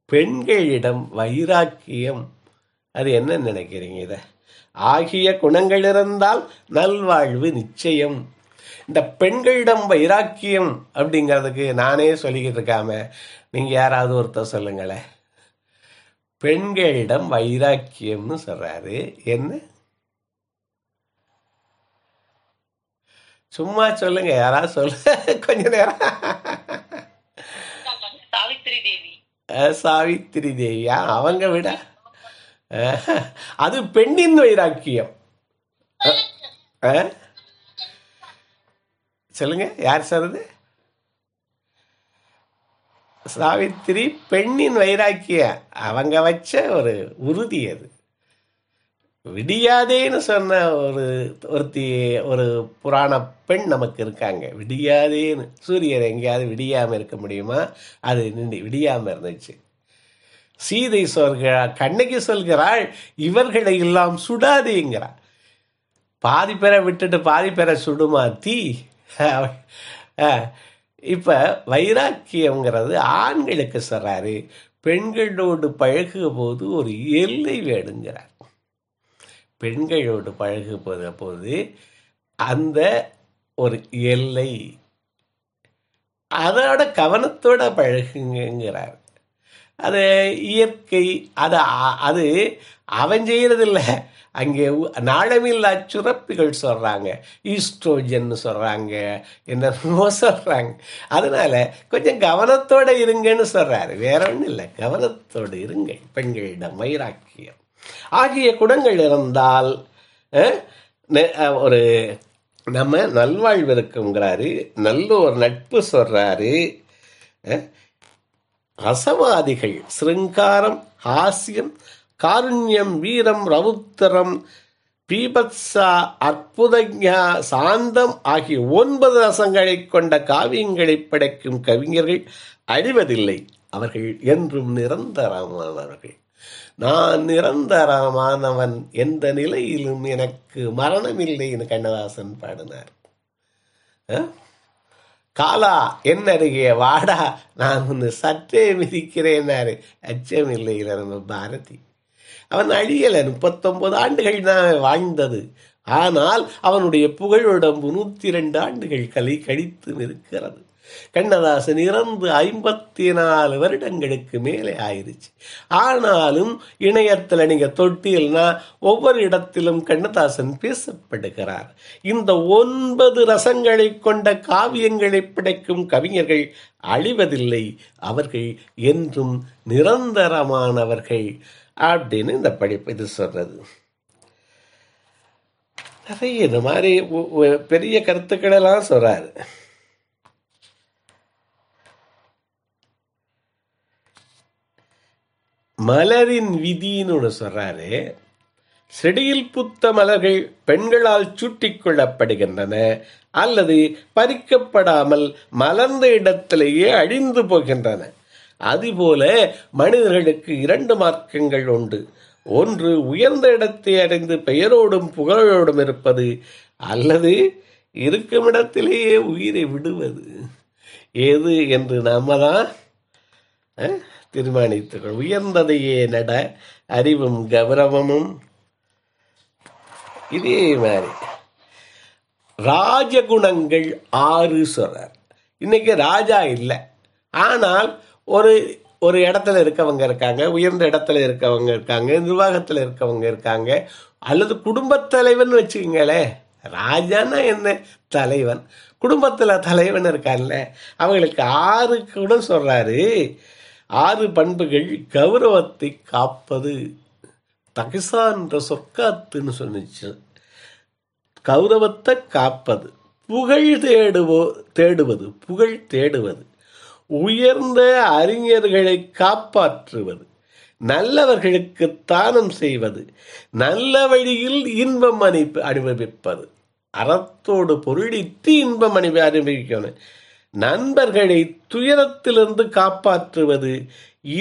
பெண்களிடம் வைராக்கியம். அது என்ன நினைக்கிறீங்க? இத ஆகிய குணங்கள் இருந்தால் நல்வாழ்வு நிச்சயம். இந்த பெண்களிடம் வைராக்கியம் அப்படிங்கிறதுக்கு நானே சொல்லிக்கிட்டு இருக்காம நீங்க யாராவது ஒருத்தர் சொல்லுங்களேன். பெண்களிடம் வைராக்கியம்னு சொல்றாரு. என்ன? சும்மா சொல்லுங்க, யாராவது சொல்ல. கொஞ்ச நேரம். சாவித்திரி தேவியா? அவங்க விட அது பெண்ணின் வைராக்கியம். சொல்லுங்க, யார் சொல்றது? சாவித்திரி பெண்ணின் வைராக்கியம். அவங்க வச்ச ஒரு உறுதி அது. விடியாதேன்னு சொன்ன ஒருத்தி, ஒரு புராண பெண் நமக்கு இருக்காங்க. விடியாதேன்னு. சூரியன் எங்கேயாவது விடியாம இருக்க முடியுமா? அது விடியாம இருந்துச்சு. சீதை சொல்கிறாள், கண்ணகி சொல்கிறாள், இவர்களை எல்லாம் சுடாதேங்கிறாள். பாதி பேரை விட்டுட்டு பாதி பேரை சுடுமா தீ? இப்ப வைராக்கியம்ங்கிறது ஆண்களுக்கு சொல்றாரு. பெண்களோடு பழகுற போது ஒரு எல்லை வேணுங்கிறார். பெண்களோடு பழகுற போது அந்த ஒரு எல்லை, அதோட கவனத்தோட பழகுங்கிறார். அது இயற்கை. அது அது அவன் செய்யறதில்ல. அங்கே நாளமில்லா சுரப்பிகள் சொல்றாங்க, ஈஸ்ட்ரோஜன் சொல்றாங்க, என்னமோ சொல்றாங்க. அதனால கொஞ்சம் கவனத்தோட இருங்கன்னு சொல்றாரு. வேற ஒன்றும் இல்லை, கவனத்தோடு இருங்க. பெண்களிடம் வைராக்கியம் ஆகிய குணங்கள் இருந்தால் ஒரு நம்ம நல்வாழ்வு இருக்குங்கிறாரு. நல்ல ஒரு நட்பு சொல்றாரு. ரசவாதிகள் சிருங்காரம், ஹாஸ்யம், காருண்யம், வீரம், ரவுத்தரம், பீபத்சா, அற்புதஞா, சாந்தம் ஆகிய 9 ரசங்களை கொண்ட காவியங்களை படைக்கும் கவிஞர்கள் அழிவதில்லை. அவர்கள் என்றும் நிரந்தரமானவர்கள். நான் நிரந்தரமானவன், எந்த நிலையிலும் எனக்கு மரணமில்லைன்னு கண்ணதாசன் பாடினார். காலா என் அருகே வாடா, நான் ஒன்று சற்றே மிதிக்கிறேன்னாரு. அச்சமில்லை நம்ம பாரதி. அவன் அழியலை. 39 ஆண்டுகள் தான் வாழ்ந்தது. ஆனால் அவனுடைய புகழுடம்பு 102 ஆண்டுகள் கழித்து இருக்கிறது. கண்ணதாசன் இறந்து 54 வருடங்களுக்கு மேலே ஆயிடுச்சு. ஆனாலும் இணையத்தில் நீங்க தொட்டியல்னா ஒவ்வொரு இடத்திலும் கண்ணதாசன் பேசப்படுகிறார். இந்த 9 ரசங்களை கொண்ட காவியங்களை படைக்கும் கவிஞர்கள் அழிவதில்லை. அவர்கள் என்றும் நிரந்தரமானவர்கள் அப்படின்னு இந்த படிப்பு இது சொல்றது. நிறைய இந்த மாதிரி பெரிய கருத்துக்கள் எல்லாம் சொல்றாரு. மலரின் விதின்னு ஒன்று சொல்றாரு. செடியில் பூத்த மலர்கள் பெண்களால் சூட்டிக் கொள்ளப்படுகின்றன அல்லது பறிக்கப்படாமல் மலர்ந்த இடத்திலேயே அழிந்து போகின்றன. அதுபோல மனிதர்களுக்கு 2 மார்க்கங்கள் உண்டு. ஒன்று உயர்ந்த இடத்தை அடைந்து பெயரோடும் புகழோடும் இருப்பது, அல்லது இருக்கும் இடத்திலேயே உயிரை விடுவது. எது என்று நாம தான் தீர்மானித்துக் உயர்ந்ததையே நட அறிவும் கௌரவமும். இதே மாதிரி ராஜகுணங்கள் 6 சொல்றார். இன்னைக்கு ராஜா இல்லை, ஆனால் ஒரு இடத்துல இருக்கவங்க இருக்காங்க, உயர்ந்த இடத்துல இருக்கவங்க இருக்காங்க, நிர்வாகத்தில் இருக்கவங்க இருக்காங்க, அல்லது குடும்பத் தலைவன் வச்சுக்கோங்களேன். ராஜான்னா என்ன? தலைவன். குடும்பத்தில் தலைவன் இருக்கான்ல, அவங்களுக்கு 6 கூட சொல்றாரு. 6 பண்புகள். கௌரவத்தை காப்பது, தகிசான்ற சொற்காத்துன்னு சொன்னிச்சு. கௌரவத்தை காப்பது, புகழ் தேடுவது, புகழ் தேடுவது, உயர்ந்த அறிஞர்களை காப்பாற்றுவது, நல்லவர்களுக்கு தானம் செய்வது, நல்ல வழியில் இன்பம் அனுபவிப்பது, அறத்தோடு பொருளித்து இன்பம் அனுபவிக்கணும், நண்பர்களை துயரத்திலிருந்து காப்பாற்றுவது.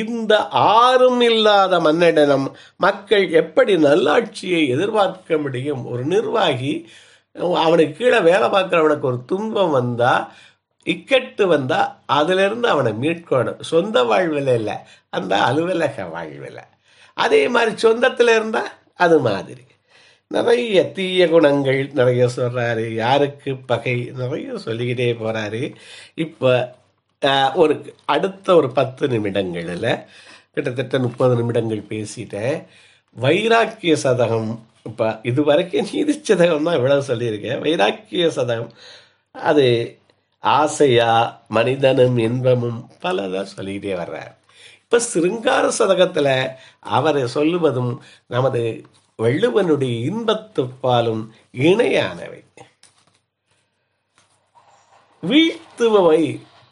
இந்த 6 இல்லாத மன்னடனம் மக்கள் எப்படி நல்லாட்சியை எதிர்பார்க்க முடியும்? ஒரு நிர்வாகி அவனுக்கு கீழே வேலை பார்க்கிறவனுக்கு ஒரு துன்பம் வந்தா, இக்கட்டு வந்தா, அதுல இருந்து அவனை மீட்கணும். சொந்த வாழ்வில் இல்லை, அந்த அலுவலக வாழ்வில். அதே மாதிரி சொந்தத்தில் இருந்தா அது மாதிரி நிறைய தீய குணங்கள் நிறைய சொல்றாரு. யாருக்கு பகை நிறைய சொல்லிக்கிட்டே போறாரு. இப்போ அடுத்த ஒரு 10 நிமிடங்களில் கிட்டத்தட்ட 30 நிமிடங்கள் பேசிட்டேன். வைராக்கிய சதகம், இப்போ இதுவரைக்கும் நீதி சதகம் தான் இவ்வளவு சொல்லியிருக்கேன். வைராக்கிய சதகம் அது ஆசையா, மனிதனும் இன்பமும் பலதான் சொல்லிக்கிட்டே வர்றார். இப்போ சிருங்கார சதகத்தில் அவர் சொல்லுவதும் நமது வள்ளுவனுடைய இன்பத்துப்பாலும் இணையானவை. வீழ்த்துபவை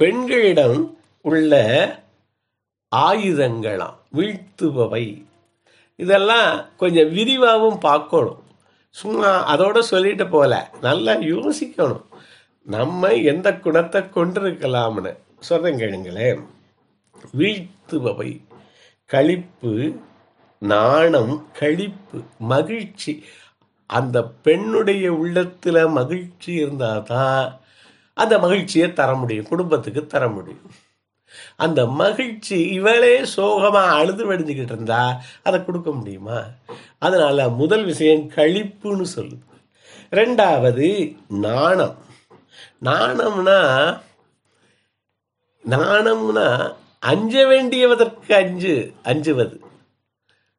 பெண்களிடம் உள்ள ஆயுதங்களாம். வீழ்த்துபவை இதெல்லாம் கொஞ்சம் விரிவாகவும் பார்க்கணும். சும்மா அதோட சொல்லிட்டு போல, நல்லா யோசிக்கணும். நம்ம எந்த குணத்தை கொண்டிருக்கலாம்னு சொல்றேன் கேளுங்களேன். வீழ்த்துபவை களிப்பு, நாணம், களிப்பு, மகிழ்ச்சி. அந்த பெண்ணுடைய உள்ளத்துல மகிழ்ச்சி இருந்தாதான் அந்த மகிழ்ச்சியை தர முடியும், குடும்பத்துக்கு தர முடியும். அந்த மகிழ்ச்சி இவளே சோகமா அழுது வடிஞ்சுக்கிட்டு இருந்தா அதை கொடுக்க முடியுமா? அதனால முதல் விஷயம் களிப்புன்னு சொல்லுது. 2வது நாணம். நாணம்னா அஞ்ச வேண்டியவதற்கு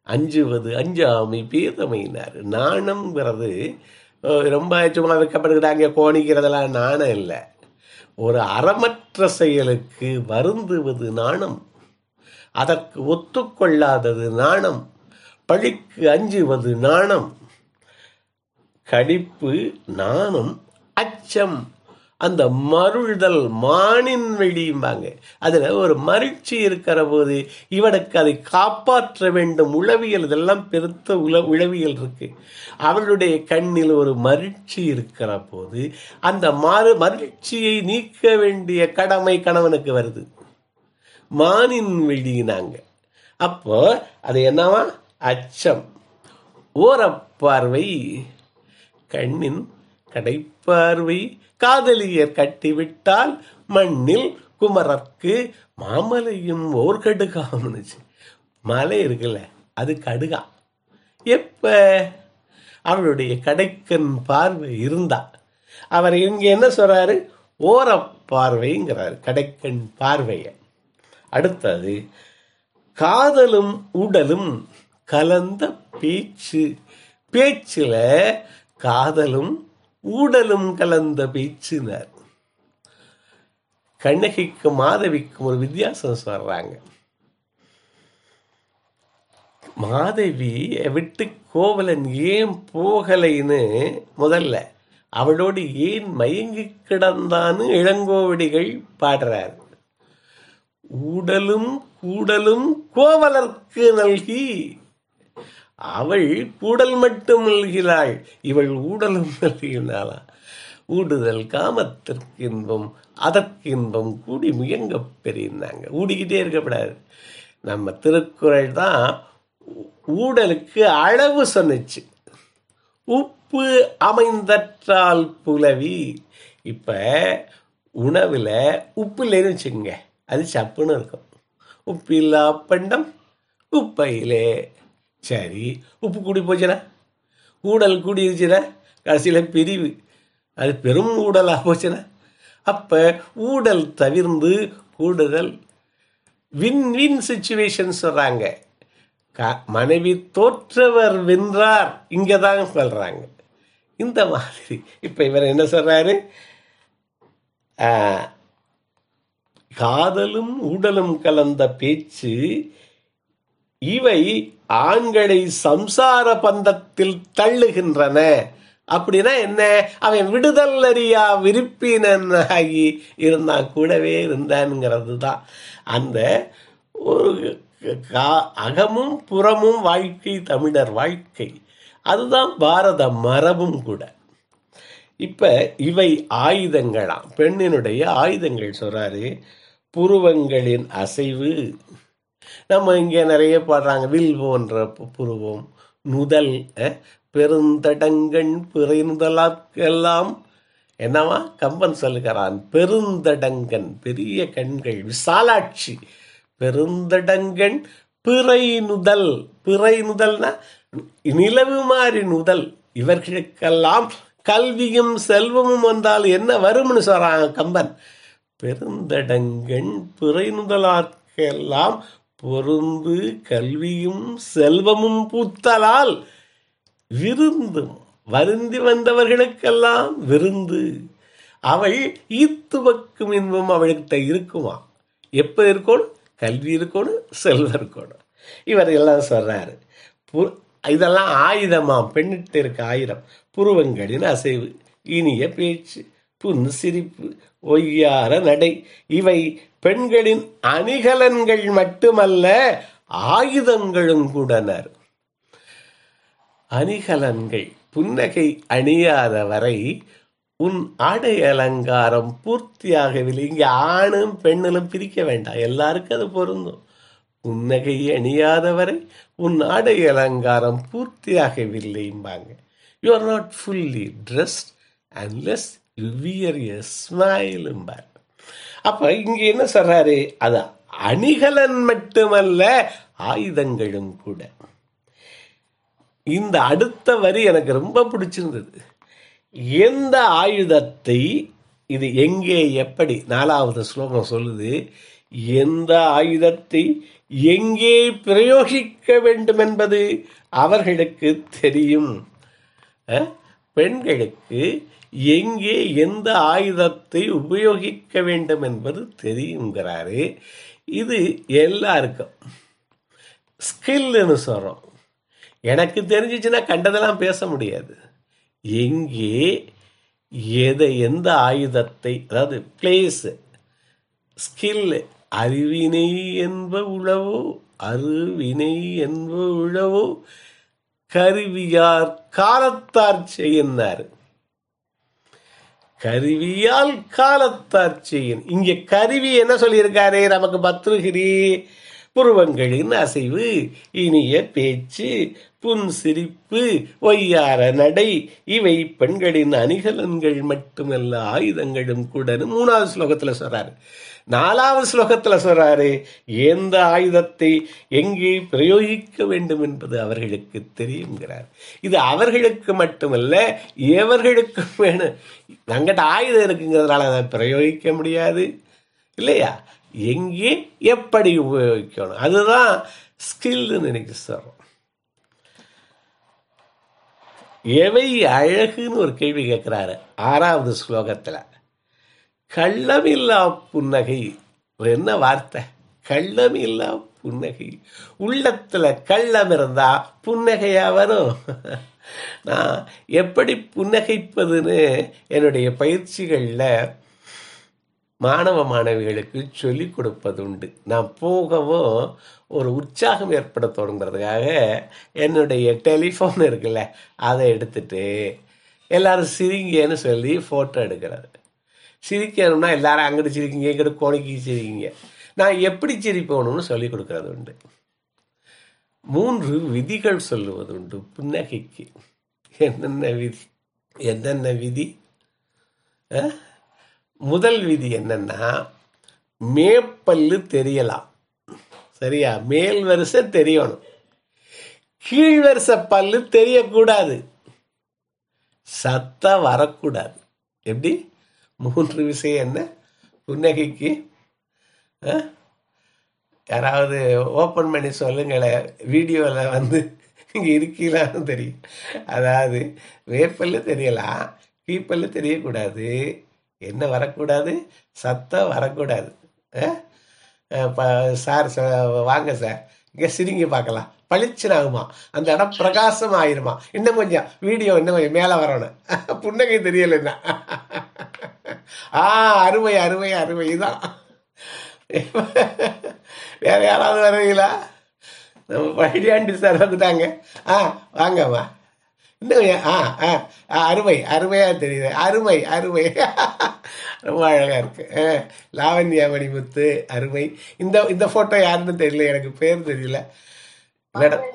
அஞ்சுவது அஞ்சாமை பேதமைனார். நாணம்ங்கிறது ரொம்ப சும்மா வைக்கப்படுகிறாங்க கோணிக்கிறதெல்லாம் நாணம் இல்லை. ஒரு அறமற்ற செயலுக்கு வருந்துவது நாணம், அதற்கு ஒத்துக்கொள்ளாதது நாணம், பழிக்கு அஞ்சுவது நாணம், கடிப்பு நாணம், அச்சம், அந்த மருள்தல் மானின் வெளியும்பாங்க. அதுல ஒரு மகிழ்ச்சி இருக்கிற போது இவனுக்கு அதை காப்பாற்ற வேண்டும். உளவியல், இதெல்லாம் பெருத்த உளவியல் இருக்கு. அவளுடைய கண்ணில் ஒரு மகிழ்ச்சி இருக்கிற போது அந்த மகிழ்ச்சியை நீக்க வேண்டிய கடமை கணவனுக்கு வருது. மானின் வெளியினாங்க. அப்போ அது என்னவா? அச்சம். ஓரப்பார்வை, கண்ணின் கடைப்பார்வை, காதலியர் கட்டிவிட்டால் மண்ணில் குமரற்கு மாமலையும் ஓர் கடுகாமனுச்சு. மலை இருக்குல்ல, அது கடுகா. எப்ப அவளுடைய கடைக்கண் பார்வை இருந்தா. அவர் இங்க என்ன சொல்றாரு? ஓரப்பார்வைங்கிறாரு, கடைக்கண் பார்வைய. அடுத்தது காதலும் உடலும் கலந்த பேச்சு. பேச்சுல காதலும் ஊடலும் கலந்த பேச்சுனார். கண்ணகிக்கும் மாதவிக்கும் ஒரு வித்தியாசம் சொல்றாங்க. மாதவி விட்டு கோவலன் ஏன் போகலைன்னு முதல்ல அவளோடு ஏன் மயங்கி கிடந்தான்னு இளங்கோவடிகள் பாடுறார். ஊடலும் கூடலும் கோவலர்க்கு நல்கி, அவள் கூடல் மட்டும் நல்கிறாள், இவள் ஊடலும் நல்கினாளா? ஊடுதல் காமத்திற்கு இன்பம், அதற்கு இன்பம் கூடி முயங்க பெரியிருந்தாங்க. ஊடிக்கிட்டே இருக்கப்படாது. நம்ம திருக்குறள் தான் ஊடலுக்கு அளவு சொன்னிச்சு. உப்பு அமைந்தற்றால் புலவி. இப்ப உணவுல உப்பு இல்லைன்னு வச்சுக்கோங்க, அது சப்புன்னு இருக்கும். உப்பில்லா பண்டம் உப்பையிலே. சரி, உப்பு கூடி போச்சுன்னா, ஊடல் கூடிருச்சுன்னா, கடைசியில் பிரிவு, அது பெரும் ஊடலாக போச்சுன்னா, அப்போ ஊடல் தவிர்ந்து கூடுதல். வின் வின் சிச்சுவேஷன் சொல்கிறாங்க. மனைவி தோற்றவர் வென்றார், இங்கே தான் சொல்கிறாங்க. இந்த மாதிரி இப்போ இவர் என்ன சொல்கிறாரு? காதலும் ஊடலும் கலந்த பேச்சு இவை ஆண்களை சம்சார பந்தத்தில் தள்ளுகின்றன. அப்படின்னா என்ன? அவன் விடுதல் அறியா விருப்பினன் ஆகி இருந்தான், கூடவே இருந்தான்ங்கிறது தான் அந்த ஒரு அகமும் புறமும் வாழ்க்கை, தமிழர் வாழ்க்கை. அதுதான் பாரத மரபும் கூட. இப்ப இவை ஆயுதங்களாம், பெண்ணினுடைய ஆயுதங்கள் சொல்றாரு. புருவங்களின் அசைவு. நம்ம இங்கே நிறைய பாடுறாங்க, வில் போன்ற புருவம், நுதல், பெருந்தடங்கண் பிறைநுதலாக்கெல்லாம் என்னவா கம்பன் சொல்லுகிறான். பெருந்தடங்கன், பெரிய கண்கள், விசாலாட்சி, பெருந்தடங்கண் பிறை நுதல். பிறை நுதல்னா நிலவு மாறி நுதல். இவர்களுக்கெல்லாம் கல்வியும் செல்வமும் வந்தால் என்ன வரும்னு சொல்றாங்க கம்பன். பெருந்தடங்கண் பிறை நுதலாக்கெல்லாம் பொருந்து கல்வியும் செல்வமும் பூத்தலால் விருந்தும். வருந்தி வந்தவர்களுக்கெல்லாம் விருந்து. அவள் ஈத்துவக்கும் இன்பம் அவள்கிட்ட இருக்குமா? எப்ப இருக்கணும்? கல்வி இருக்கணும், செல்வம் இருக்கணும். இவர் எல்லாம் சொல்றாரு. இதெல்லாம் ஆயுதமாம், பெண்ணிட்டு இருக்க ஆயுதம். புருவங்களின் அசைவு, இனிய பேச்சு, புன் சிரிப்பு, ஒய்யார நடை, இவை பெண்களின் அணிகலன்கள் மட்டுமல்ல, ஆயுதங்களும் கூடனர். அணிகலன்கள். புன்னகை அணியாத வரை உன் ஆடை அலங்காரம் பூர்த்தியாகவில்லை. இங்கே ஆணும் பெண்ணிலும் பிரிக்க வேண்டாம், எல்லாருக்கும் அது பொருந்தும். புன்னகை அணியாதவரை உன் ஆடை அலங்காரம் பூர்த்தியாகவில்லைம்பாங்க. You are not fully dressed unless you wear a ஸ்மைல்ம்பார். அப்ப இங்க என்ன சொல்றாரு? அது அணிகலன் மட்டுமல்ல, ஆயுதங்களும் கூட. இந்த அடுத்த வரி எனக்கு ரொம்ப பிடிச்சிருந்தது. எந்த ஆயுதத்தை, இது எங்கே எப்படி, 4வது ஸ்லோகம் சொல்லுது, எந்த ஆயுதத்தை எங்கே பிரயோகிக்க வேண்டும் என்பது அவர்களுக்கு தெரியும். பெண்களுக்கு எங்கே எந்த ஆயுதத்தை உபயோகிக்க வேண்டும் என்பது தெரியுங்கிறாரு. இது எல்லாருக்கும் ஸ்கில்னு சொல்கிறோம். எனக்கு தெரிஞ்சிச்சுன்னா கண்டதெல்லாம் பேச முடியாது. எங்கே எந்த ஆயுதத்தை, அதாவது பிளேஸ், ஸ்கில், அறிவினை என்ப உழவோ அருவினை என்ப உழவோ கருவியார் காலத்தார் செய்யினார். கருவியால் காலத்தார் செய்யின். இங்கே கருவி என்ன சொல்லியிருக்காரு நமக்கு? பத்ருகிரி புருவங்களின் அசைவு, இனிய பேச்சு, புன் சிரிப்பு, ஒய்யார நடை, இவை பெண்களின் அணிகலன்கள் மட்டுமல்ல ஆயுதங்களும் கூட 3வது ஸ்லோகத்தில் சொல்றாரு. 4வது ஸ்லோகத்தில் சொல்றாரு, எந்த ஆயுதத்தை எங்கே பிரயோகிக்க வேண்டும் என்பது அவர்களுக்கு தெரியுங்கிறார். இது அவர்களுக்கு மட்டுமல்ல, எவர்களுக்கும் வேணும். நம்மகிட்ட ஆயுதம் இருக்குங்கிறதுனால அதை பிரயோகிக்க முடியாது இல்லையா? எங்கே எப்படி உபயோகிக்கணும், அதுதான் ஸ்கில்னு நினைக்க சொல்றோம். எவை அழகுன்னு ஒரு கேள்வி கேட்கிறாரு 6வது ஸ்லோகத்துல. கள்ளமில்லா புன்னகை, என்ன வார்த்தை! கள்ளமில்லா புன்னகை. உள்ளத்துல கள்ளம் இருந்தா புன்னகையா வரும்? நான் எப்படி புன்னகைப்பதுன்னு என்னுடைய பயிற்சிகளில் மாணவ மாணவிகளுக்கு சொல்லி கொடுப்பது உண்டு. நான் போகவும் ஒரு உற்சாகம் ஏற்படுத்தணுங்கிறதுக்காக என்னுடைய டெலிஃபோன் இருக்குல்ல, அதை எடுத்துட்டு எல்லாரும் சிரிங்கன்னு சொல்லி ஃபோட்டோ எடுக்கிறது. சிரிக்கணும்னா எல்லாரும் அங்கிட்டு சிரிக்கிங்க, இங்கிட்டு கோணிக்கு சிரிக்கிங்க. நான் எப்படி சிரிப்போணும்னு சொல்லி கொடுக்கறது உண்டு. 3 விதிகள் சொல்லுவது உண்டு புன்னகைக்கு. என்னென்ன விதி? முதல் விதி என்னன்னா, மேப்பல்லு தெரியலாம், சரியா? மேல் வரிசை தெரியணும், கீழ் வரிசை பல்லு தெரியக்கூடாது, சத்தம் வரக்கூடாது. எப்படி? 3 விஷயம் என்ன புன்னகைக்கு? யாராவது ஓப்பன் பண்ணி சொல்லுங்களேன், வீடியோவில் வந்து இங்கே இருக்கீங்களான்னு தெரியும். அதாவது வேப்பல்லு தெரியலாம், கீப்பல்லு தெரியக்கூடாது, என்ன வரக்கூடாது? சத்தம் வரக்கூடாது. சார் வாங்க சார், இங்கே சிரிங்கி பார்க்கலாம், பளிச்சுன்னு ஆகுமா, அந்த இடம் பிரகாசம் ஆயிருமா, இன்னும் கொஞ்சம் வீடியோ இன்னும் கொஞ்சம் மேலே வரணும், புன்னகை தெரியலைன்னா. அருமை அருமை அருமை தான். வேற யாராவது வருவீங்களா? நம்ம பழனியாண்டி சார் வந்துட்டாங்க. வாங்கம்மா, இன்னும் அருமை அருமையாக தெரியுது, அருமை அருமை, ரொம்ப அழகாக இருக்கு. லாவண்யா மணிமுத்து அருமை. இந்த ஃபோட்டோ யாருன்னு தெரியல, எனக்கு பேர் தெரியல மேடம்.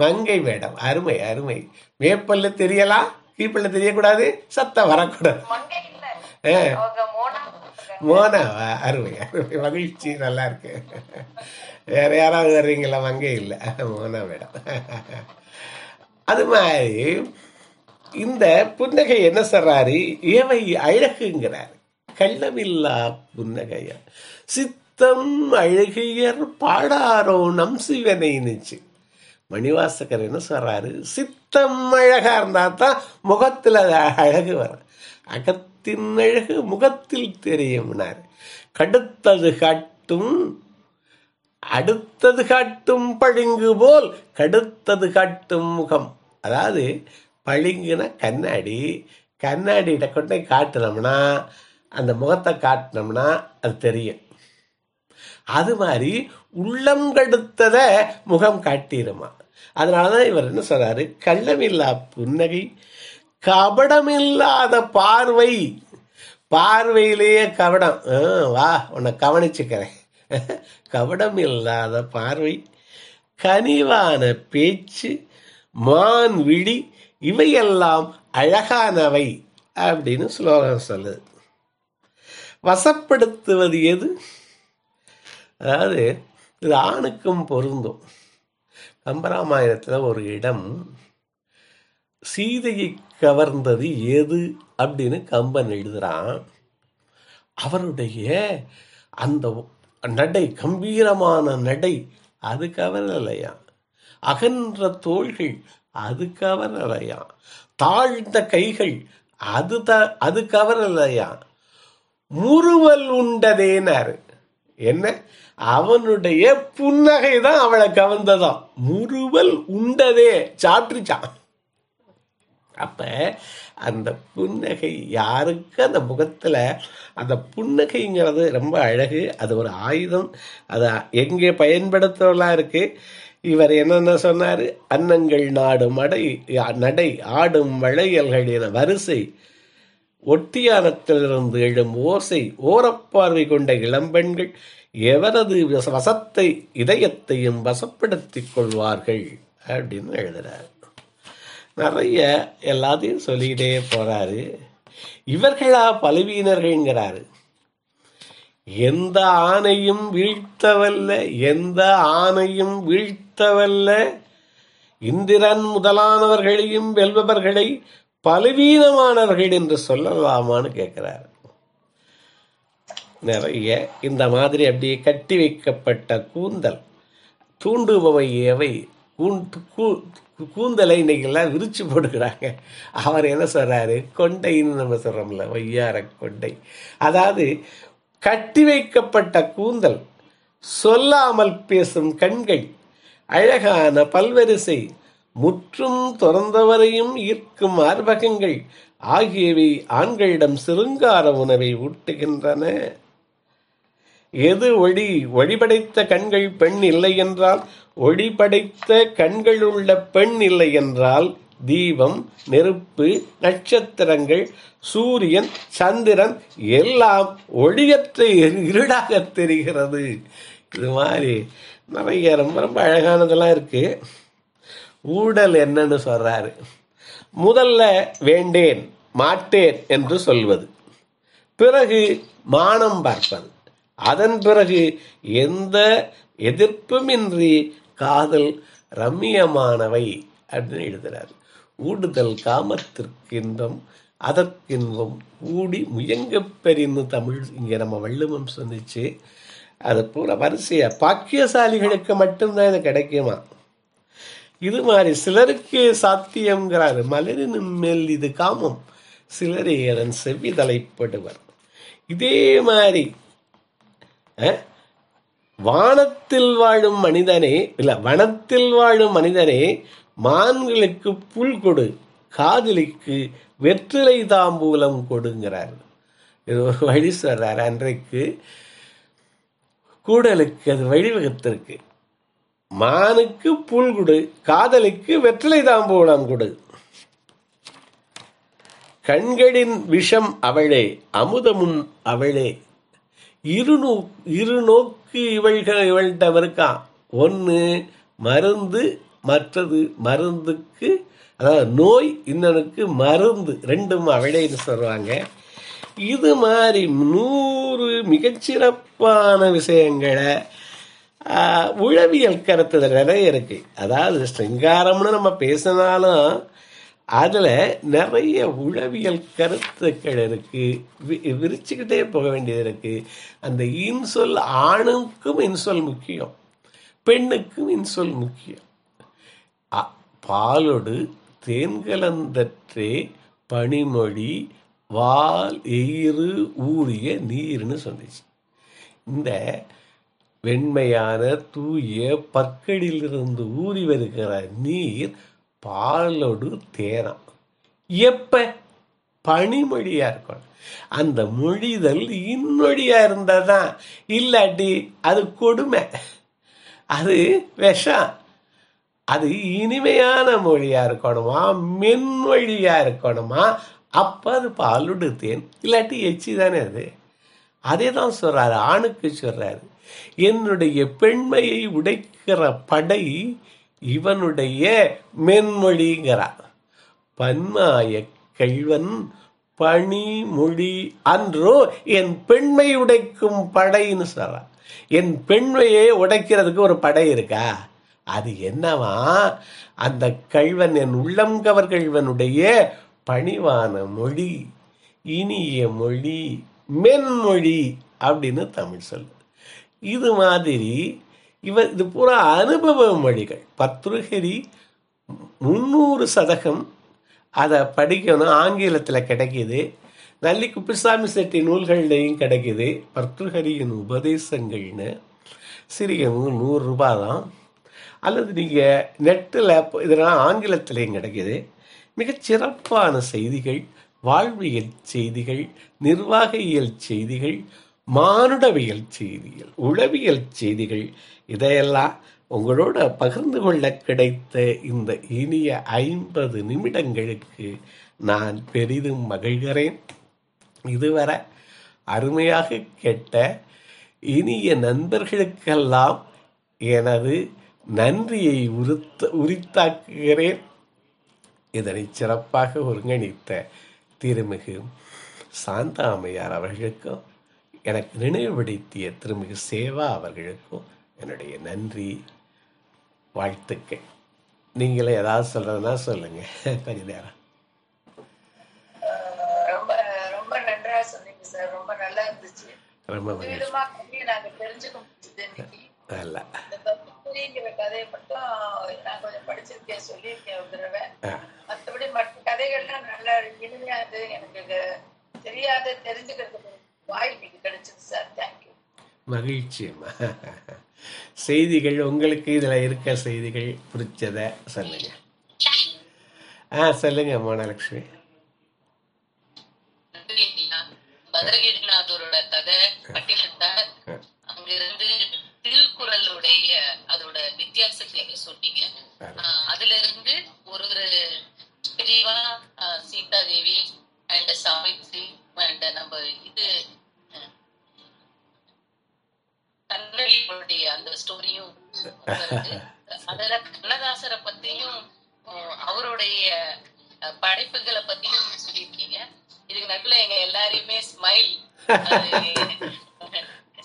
மங்கை மேடம், அருமை அருமை. மேப்பல்ல தெரியலாம், கீப்பல்ல தெரியக்கூடாது, சத்தம் வரக்கூடாது. மோனா, அருமை அருமை, மகிழ்ச்சி, நல்லா இருக்கு. வேற யாராவது வர்றீங்களா? மங்கை இல்லை, மோனா மேடம். அது மாதிரி இந்த புன்னகை என்ன சொல்றாரு? ஏவை அழகுங்கிறார். கள்ளமில்லா புன்னகைய சித்தம் அழகியர் பாடாரோ நம் சிவனை நிச்சு. மணிவாசகர் என்ன சொல்றாரு? சித்தம் அழகா இருந்தா தான் முகத்தில் அழகு வரும். அகத்தின் அழகு முகத்தில் தெரியும்னார். கடுத்தது காட்டும் அடுத்தது காட்டும் பளிங்கு போல் கடுத்தது காட்டும் முகம். அதாவது பளிங்குன கண்ணாடி, கண்ணாடியிட்ட கொண்டே காட்டினோம்னா, அந்த முகத்தை காட்டினோம்னா அது தெரியும். அது மாதிரி உள்ளம் கடுத்தத முகம் காட்டிடுமா. அதனாலதான் இவர் என்ன சொல்றாரு? கள்ளமில்லா புன்னகை, கபடமில்லாத பார்வை. பார்வையிலேயே கபடம். வா, உன்னை கவனிச்சுக்கிறேன். கபடம் இல்லாத பார்வை, கனிவான பேச்சு, மான் விழி, இவையெல்லாம் அழகானவை அப்படின்னு ஸ்லோகம் சொல்லுது. வசப்படுத்துவது எது? அதாவது இது ஆணுக்கும் பொருந்தும். கம்பராமாயணத்தில் ஒரு இடம், சீதையை கவர்ந்தது எது அப்படின்னு கம்பன் எழுதுறான். அவருடைய அந்த நடை, கம்பீரமான நடை, அது கவரலையா. அகன்ற தோள்கள், அது கவரலையா. தாழ்ந்த கைகள், அது கவரலையா. முறுவல் உண்டதேனாரு. என்ன? அவனுடைய புன்னகை தான் அவளை கவர்ந்ததாம். முறுவல் உண்டதே, சாப்பிட்டுச்சான். அப்ப அந்த புன்னகை யாருக்கு அந்த முகத்துல அந்த புன்னகைங்கிறது ரொம்ப அழகு. அது ஒரு ஆயுதம். அதை எங்கே பயன்படுத்தலாம் இருக்கு. இவர் என்னென்ன சொன்னாரு? அன்னங்கள் நாடும் நடை ஆடும் வளையல்களின் வரிசை, ஒட்டியானத்திலிருந்து எழும் ஓசை, ஓரப்பார்வை கொண்ட இளம்பெண்கள் எவரது வசத்தை இதயத்தையும் வசப்படுத்திக் கொள்வார்கள் அப்படின்னு எழுதுறாரு. நிறைய எல்லாத்தையும் சொல்லிக்கிட்டே போறாரு. இவர்களா பலவீனர்கள்ங்கிறாரு. எந்த ஆணையும் வீழ்த்தவல்ல இந்திரன் முதலானவர்களையும் வெல்பவர்களை பலவீனமானவர்கள் என்று சொல்லலாமான்னு கேட்கிறார். நிறைய இந்த மாதிரி அப்படியே கட்டி வைக்கப்பட்ட கூந்தல் தூண்டுபவை எவை? கூந்தலை இன்னைக்கெல்லாம் விரிச்சு போட்டுக்கிறாங்க. அவர் என்ன சொல்றாரு? கொண்டைன்னு நம்ம சொல்றோம்ல, ஒய்யார கொண்டை. அதாவது கட்டி வைக்கப்பட்ட கூந்தல், சொல்லாமல் பேசும் கண்கள், அழகான பல்வரிசை, முற்றும் துறந்தவரையும் ஈர்க்கும் மார்பகங்கள் ஆகியவை ஆண்களிடம் சிருங்கார உணவை ஊட்டுகின்றன. எது ஒளி படைத்த கண்கள் பெண் இல்லை என்றால், ஒளி படைத்த கண்கள் உள்ள பெண் இல்லை என்றால், தீபம், நெருப்பு, நட்சத்திரங்கள், சூரியன், சந்திரன் எல்லாம் ஒளியற்ற இருடாக தெரிகிறது. இது மாதிரி நிறைய ரொம்ப ரொம்ப அழகானதெல்லாம் இருக்கு. ஊடல் என்னன்னு சொல்றாரு. முதல்ல வேண்டேன், மாட்டேன் என்று சொல்வது, பிறகு மானம் பார்ப்பது, அதன் பிறகு எந்த எதிர்ப்புமின்றி காதல் ரம்மியமானவை அப்படின்னு எழுதுறாரு. ஊடுதல் காமத்திற்கு இன்பம், அதற்கின்பம் ஊடி முயங்க பெரின்னு தமிழ் இங்கே நம்ம வள்ளுவம் சொன்னிச்சு. அது பூரா வரிசையா பாக்கியசாலிகளுக்கு மட்டும்தான் இது கிடைக்குமா. இது மாதிரி சிலருக்கு சாத்தியம்ங்கிறாரு. மலரின் மேல் இது காமம், சிலரே அதன் செவி தலைப்படுவர். இதே மாதிரி வனத்தில் வாழும் மனிதனே மான்களுக்கு புல் கொடு, காதலிக்கு வெற்றிலை தாம்பூலம் கொடுங்கிறார். இது ஒரு வழி சொல்றாரு. அன்றைக்கு கூடலுக்கு அது வழிவகுத்திருக்கு. மானுக்கு புல் கொடு, காதலிக்கு வெற்றிலை தாம்பூலம் கொடு. கண்களின் விஷம் அவளே, அமுதமும் அவளே. இருநோக்கு இவள்கிட்ட இருக்கான். ஒன்று மருந்து, மற்றது மருந்துக்கு, அதாவது நோய், இன்னொருக்கு மருந்து, ரெண்டும் அவளேன்னு சொல்றாங்க. இது மாதிரி 100 மிகச்சிறப்பான விஷயங்களை உளவியல் கருத்து நிறைய இருக்கு. அதாவது சிங்காரம்னு நம்ம பேசினாலும் அதுல நிறைய உளவியல் கருத்துக்கள் இருக்கு. விரிச்சுக்கிட்டே போக வேண்டியது இருக்கு. அந்த இன்சொல், ஆணுக்கும் இன்சொல் முக்கியம், பெண்ணுக்கும் இன்சொல் முக்கியம். பாலொடு தேன்கலந்தற்றே பனிமொழி வால் எயிறு ஊறிய நீர்னு சொன்னிச்சு. இந்த வெண்மையான தூய பற்களிலிருந்து ஊறி வருகிற நீர் பாலோடு தேரம். எப்ப? பனிமொழியா இருக்கணும். அந்த மொழிதல் இன்மொழியா இருந்தாதான். இல்லாட்டி அது கொடுமை, அது விஷம். அது இனிமையான மொழியா இருக்கணுமா, மென்மொழியா இருக்கணுமா, அப்ப அது பாலுடு தேன், இல்லாட்டி எச்சி தானே அது. அதே தான் சொல்றாரு, ஆணுக்கு சொல்றாரு. என்னுடைய பெண்மையை உடைக்கிற படை இவனுடைய மென்மொழிங்கிறார். பன்மாய கள்வன் பனிமொழி அன்றோ என் பெண்மை உடைக்கும் படைன்னு சொல்றான். என் பெண்மையை உடைக்கிறதுக்கு ஒரு படை இருக்கா? அது என்னவா? அந்த கள்வன், என் உள்ளம் கவர் கள்வனுடைய பணிவான மொழி, இனிய மொழி, மென்மொழி அப்படின்னு தமிழ் சொல்லு. இது மாதிரி இது பூரா அனுபவ மொழிகள். பர்த்ருஹரி 300 சதகம் அதை படிக்கணும். ஆங்கிலத்தில் கிடைக்கிது. நல்லி குப்புசாமி செட்டி நூல்கள்லையும் கிடைக்கிது. பர்த்ருஹரியின் உபதேசங்கள்னு சிறிய நூல் 100 ரூபாய் தான். அல்லது நீங்கள் நெட்டில் இதெல்லாம் ஆங்கிலத்திலையும் கிடைக்கிது. மிகச் சிறப்பான செய்திகள், வாழ்வியல் செய்திகள், நிர்வாகியல் செய்திகள், மானுடவியல் செய்திகள், உளவியல் செய்திகள், இதையெல்லாம் உங்களோட பகிர்ந்து கொள்ள கிடைத்த இந்த இனிய 50 நிமிடங்களுக்கு நான் பெரிதும் மகிழ்கிறேன். இதுவரை அருமையாக கேட்ட இனிய நண்பர்களுக்கெல்லாம் எனது நன்றியை உரித்தாக்குகிறேன். இதனை சிறப்பாக ஒருங்கிணைத்த திருமிகு சாந்தா அம்மையார் அவர்களுக்கும், எனக்கு நினைவுபடுத்திய திருமிகு சேவா அவர்களுக்கும் என்னுடைய நன்றி, வாழ்த்துக்கள். நீங்களே ஏதாவது சொல்றதுன்னா சொல்லுங்க. கொஞ்ச நேரம். ரொம்ப ரொம்ப நன்றா சொன்னீங்க சார். ரொம்ப நல்லா இருந்துச்சு. ரொம்ப நாங்க தெரிஞ்சுக்க முடிஞ்சது இன்னைக்கு. நல்லா இந்த கதையை மட்டும் நான் கொஞ்சம் படிச்சிருக்கேன், சொல்லியிருக்கேன் ஒரு தடவை. மற்றபடி மற்ற கதைகள்லாம் நல்லா இனிமையா அது எனக்கு தெரியாத தெரிஞ்சுக்கிறதுக்கு வாய்ப்பு கிடைச்சது சார். தேங்க்யூ. மகிழ்ச்சியம்மா. செய்திகள் உங்களுக்கு இதில் இருக்க செய்திகள் பிடிச்சத சொல்லுங்க. சொல்லுங்க மோனலட்சுமி. பத்ரகிரிநாதரோட கதை பட்டினத்தார், அங்கிருந்து திருக்குறளுடைய அதோட வித்தியாசத்தை சொன்னீங்க. அதுல இருந்து ஒரு பிரிவா சீதா தேவி அண்ட் சாவித்ரி அண்ட் நம்ம இது கண்ணகிகளுடைய அந்த ஸ்டோரியும் அதுல கண்ணதாசரை பத்தியும் அவருடைய படைப்புகளை பத்தியும் சொல்லியிருக்கீங்க. இதுக்கு நடுவில் எங்க எல்லாரையுமே ஸ்மைல்,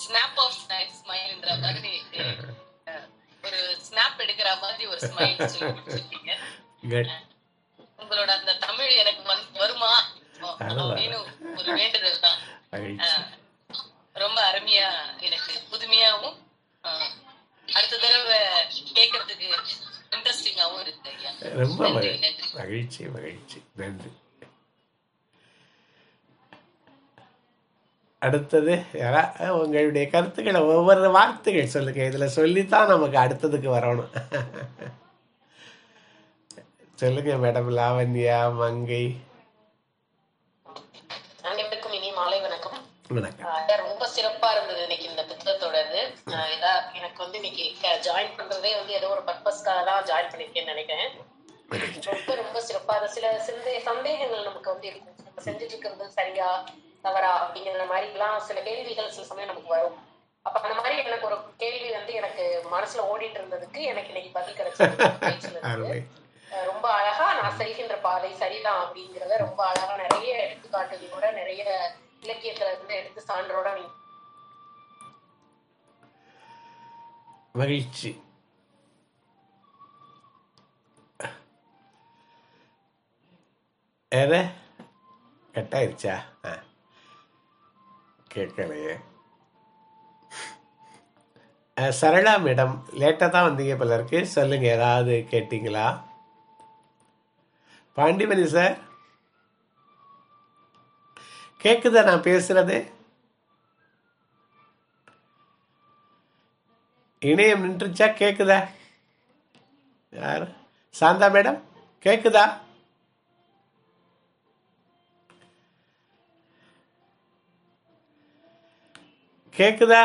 ஸ்னாப் ஆஃப் ஸ்மைல்ன்ற மாதிரி ஒரு ஸ்னாப் எடுக்கிற மாதிரி ஒரு ஸ்மைல் சொல்லி கொடுத்துருக்கீங்க. உங்களோட அந்த தமிழ் எனக்கு வருமா அப்படின்னு ஒரு வேண்டுதல் தான். ரொம்ப அருமையா, எனக்கு புதுமையாவும் அடுத்த தடவை கேட்கறதுக்கு இன்ட்ரெஸ்டிங்காவும் இருக்கு ஐயா. ரொம்ப மகிழ்ச்சி மகிழ்ச்சி, நன்றி. அடுத்தது யாரா உங்களுடைய கருத்துக்களை ஒவ்வொரு வார்த்தைகள் சொல்லுங்க. இதுல சொல்லித்தான் நமக்கு அடுத்ததுக்கு வரணும். சொல்லுங்க மேடம். லாவண்யா, மங்கை. அனைவருக்கும் இனி மாலை வணக்கம். ரொம்ப சிறப்பா இருந்தது இன்னைக்கு இந்த புத்தகத்தோடது. எனக்கு இன்னைக்கு ஜாயின் பண்றதே ஏதோ ஒரு பர்பஸ்க்காக தான் ஜாயின் பண்ணிருக்கேன்னு நினைக்கிறேன். ரொம்ப ரொம்ப சிறப்பா சில சந்தேகங்கள் நமக்கு இருக்கும். நம்ம செஞ்சுட்டு இருக்கிறது சரியா தவறா அப்படிங்கிற மாதிரி எல்லாம் சில கேள்விகள் சில சமயம் நமக்கு வரும். அப்ப அந்த மாதிரி எனக்கு ஒரு கேள்வி எனக்கு மனசுல ஓடிட்டு இருந்ததுக்கு எனக்கு இன்னைக்கு பதில் கிடைச்சது. ரொம்ப அழகா நான் செய்கின்ற பாதை சரிதான் அப்படிங்கிறத ரொம்ப அழகா நிறைய எடுத்துக்காட்டுகளோட நிறைய இலக்கியத்துல இருந்து எடுத்து சான்றோட மகிழ்ச்சி. கட்டாயிருச்சா? கேட்கலையே. சரளா மேடம், லேட்டாக தான் வந்தீங்க போல இருக்கு. சொல்லுங்க, ஏதாவது கேட்டீங்களா? பாண்டிமணி சார், கேக்குதா நான் பேசுறது? இணையம் நின்றுச்சா? கேக்குதா? யார்? சாந்தா மேடம், கேக்குதா? கேக்குதா?